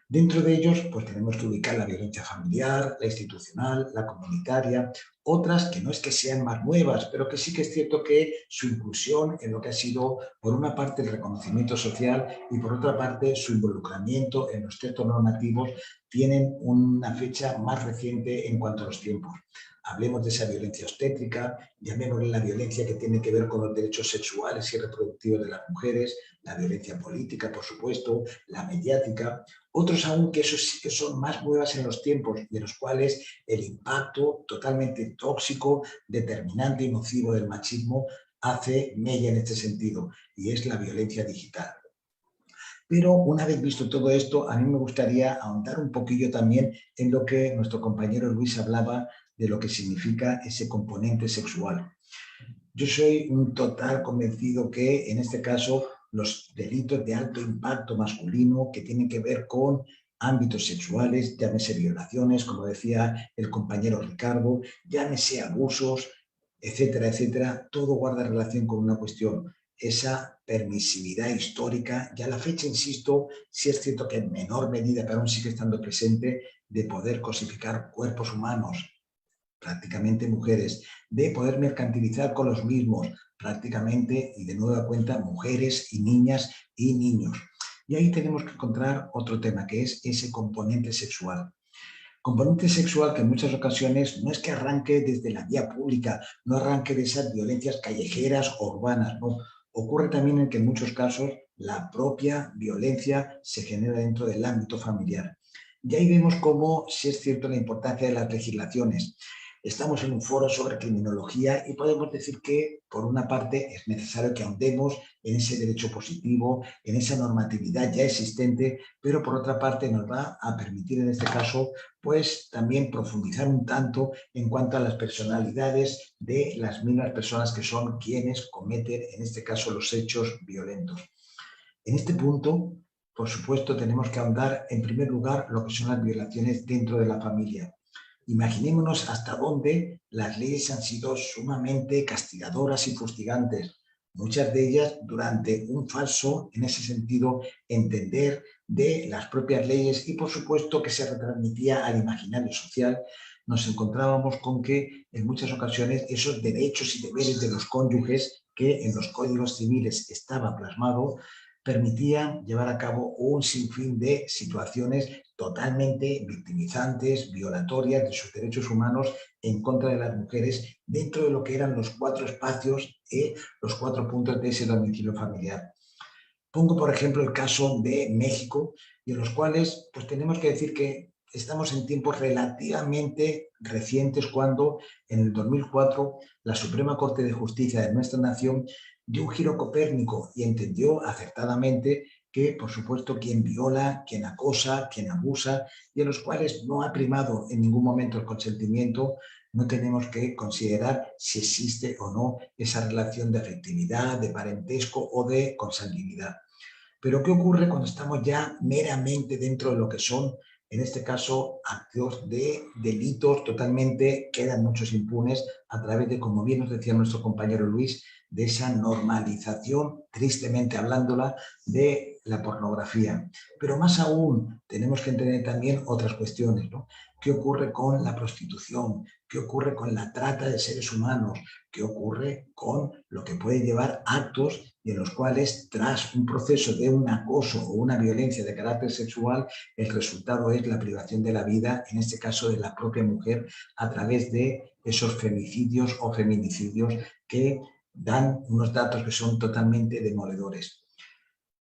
Dentro de ellos, pues tenemos que ubicar la violencia familiar, la institucional, la comunitaria, otras que no es que sean más nuevas, pero que sí que es cierto que su inclusión en lo que ha sido, por una parte, el reconocimiento social y por otra parte, su involucramiento en los textos normativos tienen una fecha más reciente en cuanto a los tiempos. Hablemos de esa violencia obstétrica, llamémosle la violencia que tiene que ver con los derechos sexuales y reproductivos de las mujeres, la violencia política, por supuesto, la mediática. Otros aún que esos sí que son más nuevas en los tiempos, de los cuales el impacto totalmente tóxico, determinante y nocivo del machismo hace mella en este sentido, y es la violencia digital. Pero una vez visto todo esto, a mí me gustaría ahondar un poquillo también en lo que nuestro compañero Luis hablaba de lo que significa ese componente sexual. Yo soy un total convencido que en este caso los delitos de alto impacto masculino que tienen que ver con ámbitos sexuales, llámese violaciones, como decía el compañero Ricardo, llámese abusos, etcétera, etcétera, todo guarda relación con una cuestión, esa permisividad histórica, y a la fecha, insisto, sí es cierto que en menor medida, pero aún sigue estando presente, de poder cosificar cuerpos humanos, prácticamente mujeres, de poder mercantilizar con los mismos, prácticamente y de nueva cuenta mujeres y niñas y niños. Y ahí tenemos que encontrar otro tema, que es ese componente sexual. Componente sexual que en muchas ocasiones no es que arranque desde la vía pública, no arranque de esas violencias callejeras o urbanas, no. Ocurre también en que en muchos casos la propia violencia se genera dentro del ámbito familiar. Y ahí vemos cómo, sí es cierto, la importancia de las legislaciones. Estamos en un foro sobre criminología y podemos decir que, por una parte, es necesario que ahondemos en ese derecho positivo, en esa normatividad ya existente, pero por otra parte nos va a permitir en este caso, pues también profundizar un tanto en cuanto a las personalidades de las mismas personas que son quienes cometen, en este caso, los hechos violentos. En este punto, por supuesto, tenemos que ahondar en primer lugar lo que son las violaciones dentro de la familia. Imaginémonos hasta dónde las leyes han sido sumamente castigadoras y fustigantes, muchas de ellas durante un falso, en ese sentido, entender de las propias leyes y, por supuesto, que se retransmitía al imaginario social. Nos encontrábamos con que en muchas ocasiones esos derechos y deberes de los cónyuges que en los códigos civiles estaba plasmado permitían llevar a cabo un sinfín de situaciones totalmente victimizantes, violatorias de sus derechos humanos en contra de las mujeres dentro de lo que eran los 4 espacios y los 4 puntos de ese domicilio familiar. Pongo, por ejemplo, el caso de México, y en los cuales pues, tenemos que decir que estamos en tiempos relativamente recientes cuando en el 2004 la Suprema Corte de Justicia de nuestra nación dio un giro copérnico y entendió acertadamente que, por supuesto, quien viola, quien acosa, quien abusa, y en los cuales no ha primado en ningún momento el consentimiento, no tenemos que considerar si existe o no esa relación de afectividad, de parentesco o de consanguinidad. Pero ¿qué ocurre cuando estamos ya meramente dentro de lo que son, en este caso, actos de delitos totalmente, quedan muchos impunes a través de, como bien nos decía nuestro compañero Luis, de esa normalización, tristemente hablándola, de la pornografía? Pero más aún, tenemos que entender también otras cuestiones, ¿no? ¿Qué ocurre con la prostitución? ¿Qué ocurre con la trata de seres humanos? ¿Qué ocurre con lo que puede llevar actos en los cuales, tras un proceso de un acoso o una violencia de carácter sexual, el resultado es la privación de la vida, en este caso de la propia mujer, a través de esos femicidios o feminicidios que dan unos datos que son totalmente demoledores.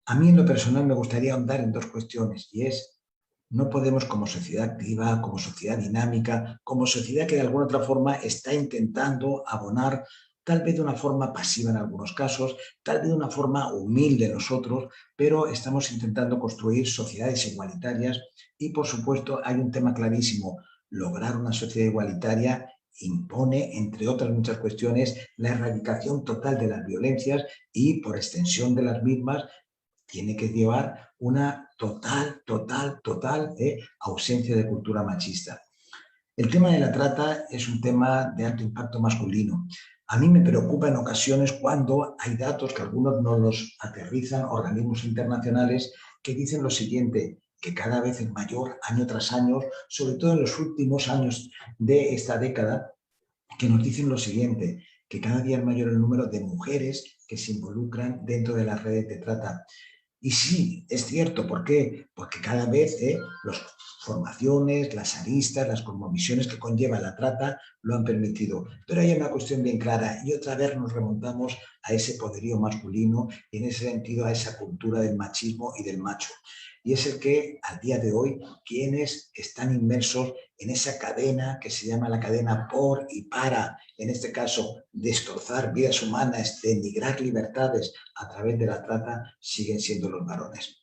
A mí en lo personal me gustaría ahondar en dos cuestiones, y es, no podemos como sociedad activa, como sociedad dinámica, como sociedad que de alguna otra forma está intentando abonar, tal vez de una forma pasiva en algunos casos, tal vez de una forma humilde nosotros, pero estamos intentando construir sociedades igualitarias y, por supuesto, hay un tema clarísimo: lograr una sociedad igualitaria impone, entre otras muchas cuestiones, la erradicación total de las violencias y, por extensión de las mismas, tiene que llevar una total ausencia de cultura machista. El tema de la trata es un tema de alto impacto masculino. A mí me preocupa en ocasiones cuando hay datos que algunos no los aterrizan organismos internacionales que dicen lo siguiente, que cada vez es mayor año tras año, sobre todo en los últimos años de esta década, que nos dicen lo siguiente, que cada día es mayor el número de mujeres que se involucran dentro de las redes de trata. Y sí, es cierto. ¿Por qué? Porque cada vez las formaciones, las aristas, las cosmovisiones que conlleva la trata lo han permitido. Pero hay una cuestión bien clara y otra vez nos remontamos a ese poderío masculino y en ese sentido a esa cultura del machismo y del macho. Y es el que, al día de hoy, quienes están inmersos en esa cadena que se llama la cadena por y para, en este caso, destrozar vidas humanas, denigrar libertades a través de la trata, siguen siendo los varones.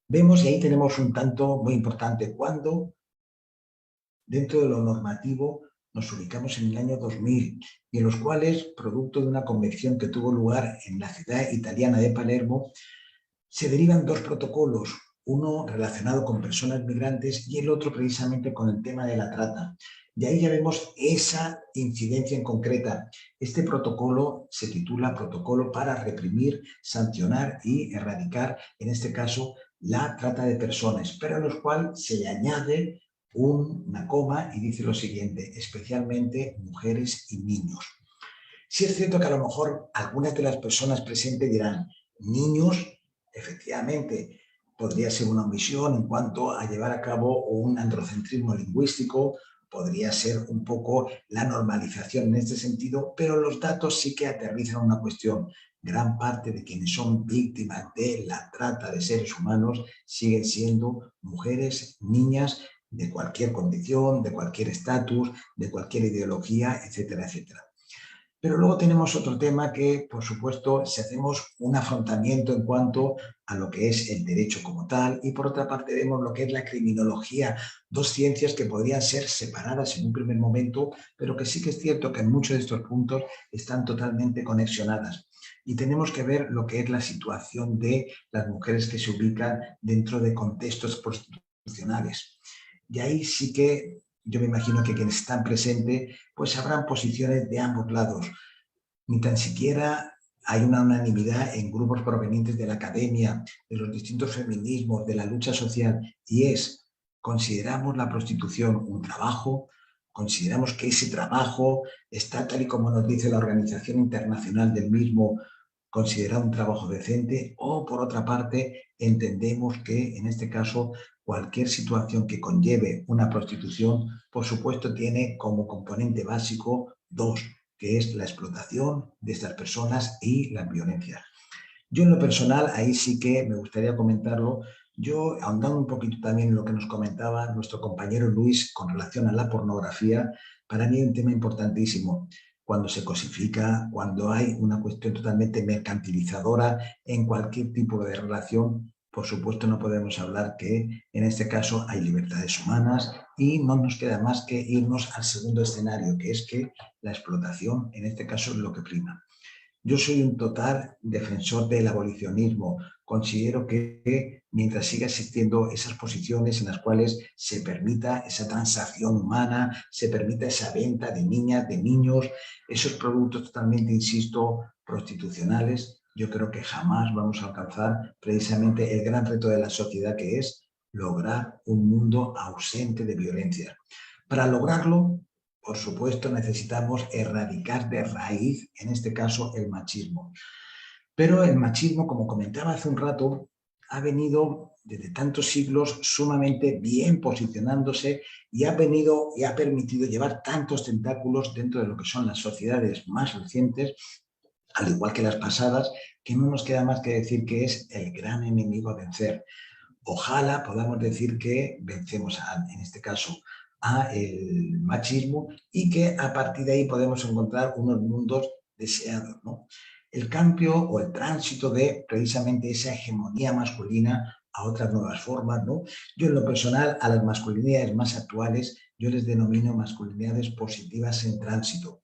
Vemos, y ahí tenemos un tanto muy importante, cuando dentro de lo normativo nos ubicamos en el año 2000, y en los cuales, producto de una convención que tuvo lugar en la ciudad italiana de Palermo, se derivan dos protocolos, uno relacionado con personas migrantes y el otro precisamente con el tema de la trata. De ahí ya vemos esa incidencia en concreta. Este protocolo se titula Protocolo para reprimir, sancionar y erradicar, en este caso, la trata de personas, pero en los cuales se le añade una coma y dice lo siguiente: especialmente mujeres y niños. Sí es cierto que a lo mejor algunas de las personas presentes dirán, niños, efectivamente, podría ser una omisión en cuanto a llevar a cabo un androcentrismo lingüístico, podría ser un poco la normalización en este sentido, pero los datos sí que aterrizan una cuestión. Gran parte de quienes son víctimas de la trata de seres humanos siguen siendo mujeres, niñas, de cualquier condición, de cualquier estatus, de cualquier ideología, etcétera, etcétera. Pero luego tenemos otro tema que, por supuesto, si hacemos un afrontamiento en cuanto a lo que es el derecho como tal, y por otra parte vemos lo que es la criminología, dos ciencias que podrían ser separadas en un primer momento, pero que sí que es cierto que en muchos de estos puntos están totalmente conexionadas. Y tenemos que ver lo que es la situación de las mujeres que se ubican dentro de contextos prostitucionales. Y ahí sí que yo me imagino que quienes están presentes pues habrán posiciones de ambos lados. Ni tan siquiera hay una unanimidad en grupos provenientes de la academia, de los distintos feminismos, de la lucha social, y es, consideramos la prostitución un trabajo, consideramos que ese trabajo está, tal y como nos dice la Organización Internacional del mismo, considerado un trabajo decente, o por otra parte entendemos que en este caso cualquier situación que conlleve una prostitución, por supuesto, tiene como componente básico dos, que es la explotación de estas personas y la violencia. Yo en lo personal, ahí sí que me gustaría comentarlo, yo ahondando un poquito también en lo que nos comentaba nuestro compañero Luis con relación a la pornografía, para mí es un tema importantísimo. Cuando se cosifica, cuando hay una cuestión totalmente mercantilizadora en cualquier tipo de relación, por supuesto no podemos hablar que en este caso hay libertades humanas y no nos queda más que irnos al segundo escenario, que es que la explotación en este caso es lo que prima. Yo soy un total defensor del abolicionismo. Considero que mientras siga existiendo esas posiciones en las cuales se permita esa transacción humana, se permita esa venta de niñas, de niños, esos productos totalmente, insisto, prostitucionales, yo creo que jamás vamos a alcanzar precisamente el gran reto de la sociedad, que es lograr un mundo ausente de violencia. Para lograrlo, por supuesto, necesitamos erradicar de raíz, en este caso, el machismo. Pero el machismo, como comentaba hace un rato, ha venido desde tantos siglos sumamente bien posicionándose y ha venido y ha permitido llevar tantos tentáculos dentro de lo que son las sociedades más recientes, al igual que las pasadas, que no nos queda más que decir que es el gran enemigo a vencer. Ojalá podamos decir que vencemos, en este caso, el machismo y que a partir de ahí podemos encontrar unos mundos deseados, ¿no? El cambio o el tránsito de precisamente esa hegemonía masculina a otras nuevas formas, ¿no? Yo en lo personal a las masculinidades más actuales yo les denomino masculinidades positivas en tránsito.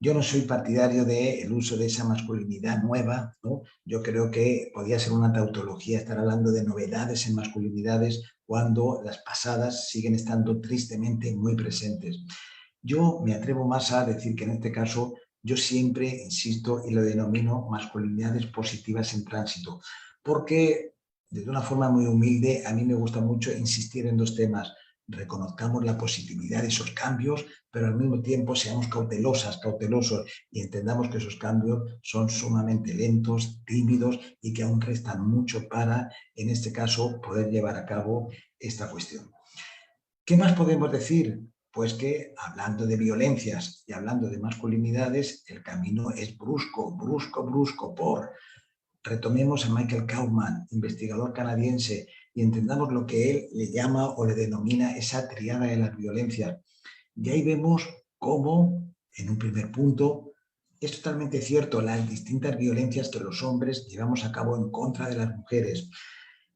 Yo no soy partidario del uso de esa masculinidad nueva, ¿no? Yo creo que podría ser una tautología estar hablando de novedades en masculinidades cuando las pasadas siguen estando tristemente muy presentes. Yo me atrevo más a decir que en este caso yo siempre insisto y lo denomino masculinidades positivas en tránsito, porque de una forma muy humilde a mí me gusta mucho insistir en dos temas. Reconozcamos la positividad de esos cambios, pero al mismo tiempo seamos cautelosos y entendamos que esos cambios son sumamente lentos, tímidos y que aún restan mucho para, en este caso, poder llevar a cabo esta cuestión. ¿Qué más podemos decir? Pues que hablando de violencias y hablando de masculinidades, el camino es brusco. Retomemos a Michael Kaufman, investigador canadiense, y entendamos lo que él le llama o le denomina esa triada de las violencias. Y ahí vemos cómo, en un primer punto, es totalmente cierto las distintas violencias que los hombres llevamos a cabo en contra de las mujeres.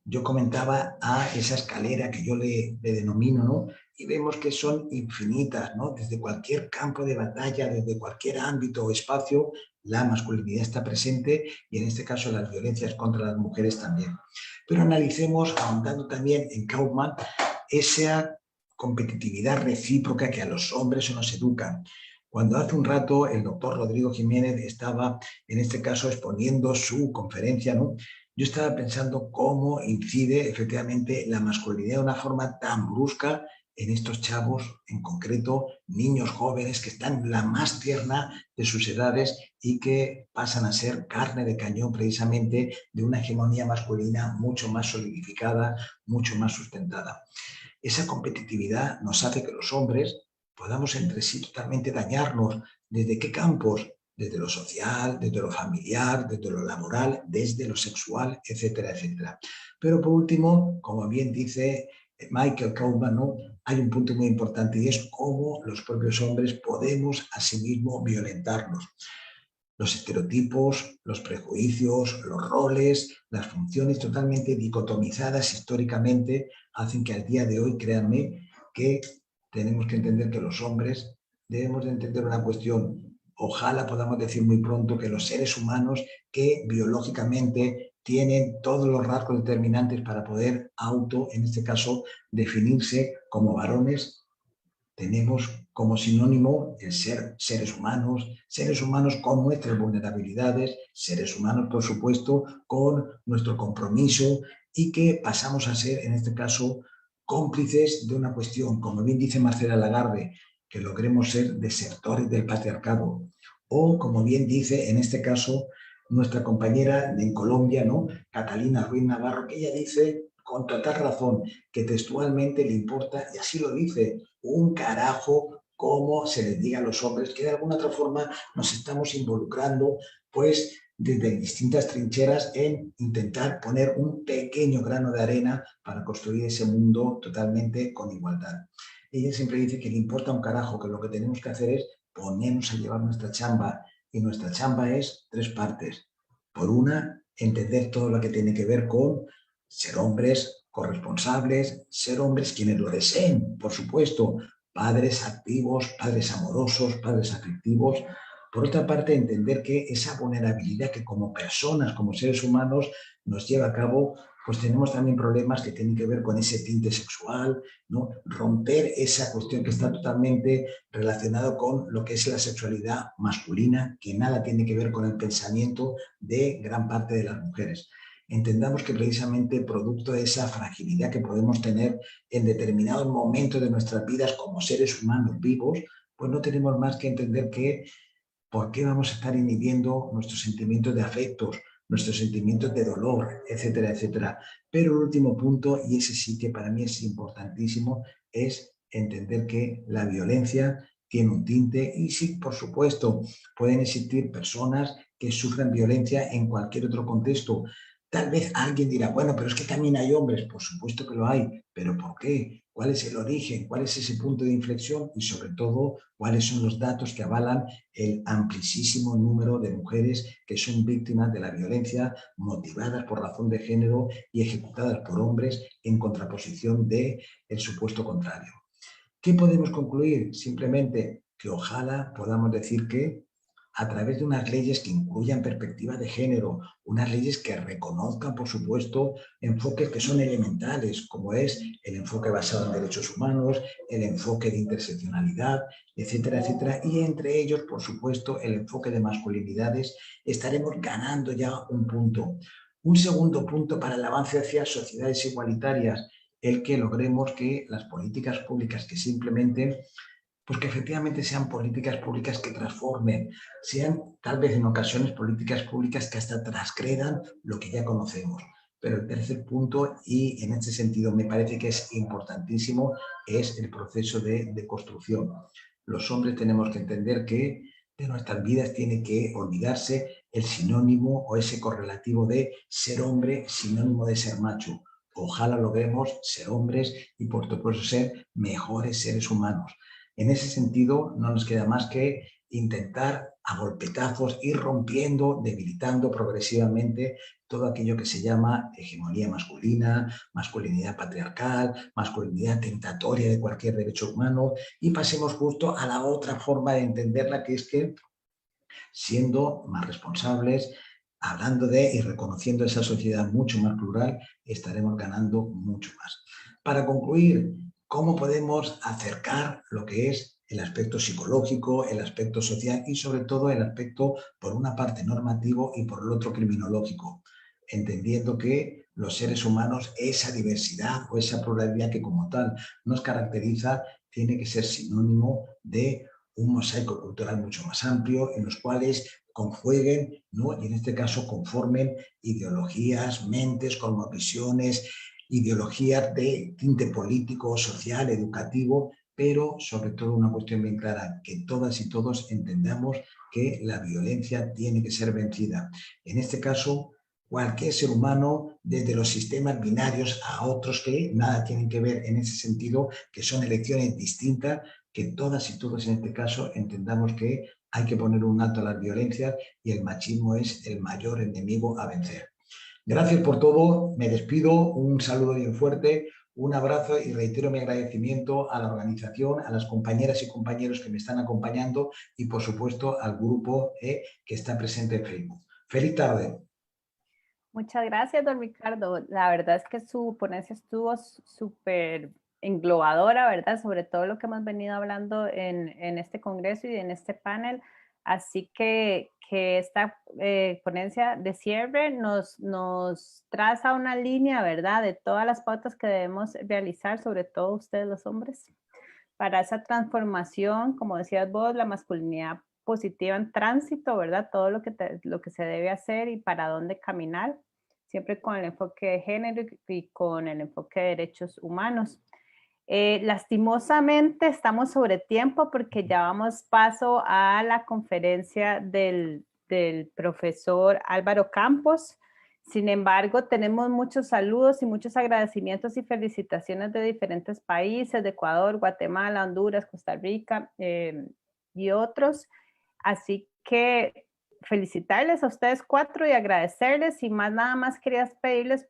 Yo comentaba a esa escalera que yo le denomino, ¿no? Y vemos que son infinitas, ¿no? Desde cualquier campo de batalla, desde cualquier ámbito o espacio, la masculinidad está presente y en este caso las violencias contra las mujeres también. Pero analicemos, ahondando también en Kaufman, esa competitividad recíproca que a los hombres se nos educa. Cuando hace un rato el doctor Rodrigo Jiménez estaba, en este caso, exponiendo su conferencia, ¿no? Yo estaba pensando cómo incide efectivamente la masculinidad de una forma tan brusca en estos chavos, en concreto niños jóvenes que están en la más tierna de sus edades y que pasan a ser carne de cañón precisamente de una hegemonía masculina mucho más solidificada, mucho más sustentada. Esa competitividad nos hace que los hombres podamos entre sí totalmente dañarnos. ¿Desde qué campos? Desde lo social, desde lo familiar, desde lo laboral, desde lo sexual, etcétera, etcétera. Pero por último, como bien dice Michael Kaufman, ¿no? Hay un punto muy importante y es cómo los propios hombres podemos asimismo violentarnos. Los estereotipos, los prejuicios, los roles, las funciones totalmente dicotomizadas históricamente hacen que al día de hoy, créanme, que tenemos que entender que los hombres debemos de entender una cuestión. Ojalá podamos decir muy pronto que los seres humanos que biológicamente tienen todos los rasgos determinantes para poder en este caso, definirse como varones, tenemos como sinónimo el ser seres humanos con nuestras vulnerabilidades, seres humanos, por supuesto, con nuestro compromiso y que pasamos a ser, en este caso, cómplices de una cuestión, como bien dice Marcela Lagarde, que logremos ser desertores del patriarcado. O, como bien dice, en este caso, nuestra compañera en Colombia, ¿no? Catalina Ruiz Navarro, que ella dice, con total razón, que textualmente le importa, y así lo dice, un carajo cómo se les diga a los hombres, que de alguna otra forma nos estamos involucrando, pues, desde distintas trincheras en intentar poner un pequeño grano de arena para construir ese mundo totalmente con igualdad. Ella siempre dice que le importa un carajo, que lo que tenemos que hacer es ponernos a llevar nuestra chamba, y nuestra chamba es 3 partes. Por una, entender todo lo que tiene que ver con ser hombres corresponsables, ser hombres quienes lo deseen, por supuesto, padres activos, padres amorosos, padres afectivos. Por otra parte, entender que esa vulnerabilidad que como personas, como seres humanos, nos lleva a cabo, pues tenemos también problemas que tienen que ver con ese tinte sexual, ¿no? Romper esa cuestión que está totalmente relacionada con lo que es la sexualidad masculina, que nada tiene que ver con el pensamiento de gran parte de las mujeres. Entendamos que precisamente producto de esa fragilidad que podemos tener en determinados momentos de nuestras vidas como seres humanos vivos, pues no tenemos más que entender que por qué vamos a estar inhibiendo nuestros sentimientos de afectos, nuestros sentimientos de dolor, etcétera, etcétera. Pero el último punto, y ese sí que para mí es importantísimo, es entender que la violencia tiene un tinte y sí, por supuesto, pueden existir personas que sufren violencia en cualquier otro contexto. Tal vez alguien dirá, bueno, pero es que también hay hombres. Por supuesto que lo hay, pero ¿por qué? ¿Cuál es el origen? ¿Cuál es ese punto de inflexión? Y sobre todo, ¿cuáles son los datos que avalan el amplísimo número de mujeres que son víctimas de la violencia motivadas por razón de género y ejecutadas por hombres en contraposición del supuesto contrario? ¿Qué podemos concluir? Simplemente que ojalá podamos decir que a través de unas leyes que incluyan perspectiva de género, unas leyes que reconozcan, por supuesto, enfoques que son elementales, como es el enfoque basado en derechos humanos, el enfoque de interseccionalidad, etcétera, etcétera, y entre ellos, por supuesto, el enfoque de masculinidades, estaremos ganando ya un punto. Un segundo punto para el avance hacia sociedades igualitarias, el que logremos que las políticas públicas que se implementen, pues que efectivamente sean políticas públicas que transformen, sean tal vez en ocasiones políticas públicas que hasta transgredan lo que ya conocemos. Pero el tercer punto, y en este sentido me parece que es importantísimo, es el proceso de construcción. Los hombres tenemos que entender que de nuestras vidas tiene que olvidarse el sinónimo o ese correlativo de ser hombre, sinónimo de ser macho. Ojalá logremos ser hombres y por supuesto ser mejores seres humanos. En ese sentido, no nos queda más que intentar a golpetazos ir rompiendo, debilitando progresivamente todo aquello que se llama hegemonía masculina, masculinidad patriarcal, masculinidad tentatoria de cualquier derecho humano, y pasemos justo a la otra forma de entenderla, que es que siendo más responsables, hablando de y reconociendo esa sociedad mucho más plural, estaremos ganando mucho más. Para concluir, ¿cómo podemos acercar lo que es el aspecto psicológico, el aspecto social y sobre todo el aspecto, por una parte, normativo y por el otro, criminológico? Entendiendo que los seres humanos, esa diversidad o esa pluralidad que como tal nos caracteriza, tiene que ser sinónimo de un mosaico cultural mucho más amplio en los cuales conjueguen, ¿no? Y en este caso conformen ideologías, mentes, cosmovisiones, ideologías de tinte político, social, educativo, pero sobre todo una cuestión bien clara, que todas y todos entendamos que la violencia tiene que ser vencida. En este caso, cualquier ser humano, desde los sistemas binarios a otros que nada tienen que ver en ese sentido, que son elecciones distintas, que todas y todos en este caso entendamos que hay que poner un alto a las violencias y el machismo es el mayor enemigo a vencer. Gracias por todo, me despido, un saludo bien fuerte, un abrazo y reitero mi agradecimiento a la organización, a las compañeras y compañeros que me están acompañando y por supuesto al grupo que está presente en Facebook. ¡Feliz tarde! Muchas gracias, don Ricardo. La verdad es que su ponencia estuvo súper englobadora, ¿verdad? Sobre todo lo que hemos venido hablando en este congreso y en este panel. Así que esta ponencia de cierre nos traza una línea, ¿verdad? De todas las pautas que debemos realizar, sobre todo ustedes los hombres, para esa transformación, como decías vos, la masculinidad positiva en tránsito, ¿verdad? Todo lo que se debe hacer y para dónde caminar, siempre con el enfoque de género y con el enfoque de derechos humanos. Lastimosamente estamos sobre tiempo porque ya vamos paso a la conferencia del profesor Álvaro Campos. Sin embargo, tenemos muchos saludos y muchos agradecimientos y felicitaciones de diferentes países, de Ecuador, Guatemala, Honduras, Costa Rica y otros. Así que felicitarles a ustedes cuatro y agradecerles. Y más nada más quería pedirles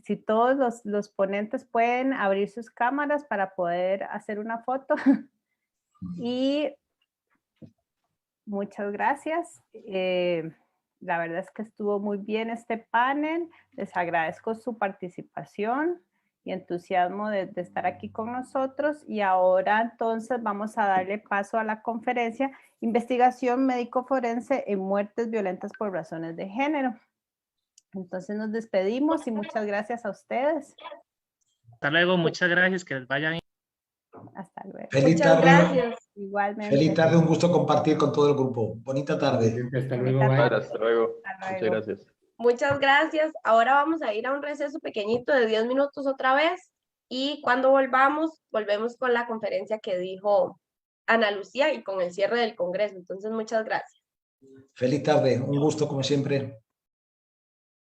si todos los ponentes pueden abrir sus cámaras para poder hacer una foto. Y muchas gracias. La verdad es que estuvo muy bien este panel. Les agradezco su participación y entusiasmo de estar aquí con nosotros. Y ahora entonces vamos a darle paso a la conferencia Investigación Médico-Forense en Muertes Violentas por Razones de Género. Entonces nos despedimos y muchas gracias a ustedes. Hasta luego, muchas gracias, que les vaya bien. Hasta luego. Feliz tarde. Gracias. Igualmente. Feliz tarde, un gusto compartir con todo el grupo. Bonita tarde. Hasta luego. Bye. Hasta luego. Hasta Muchas luego. gracias. Muchas gracias. Ahora vamos a ir a un receso pequeñito de 10 minutos otra vez y cuando volvemos con la conferencia que dijo Ana Lucía y con el cierre del congreso. Entonces, muchas gracias. Feliz tarde, un gusto como siempre.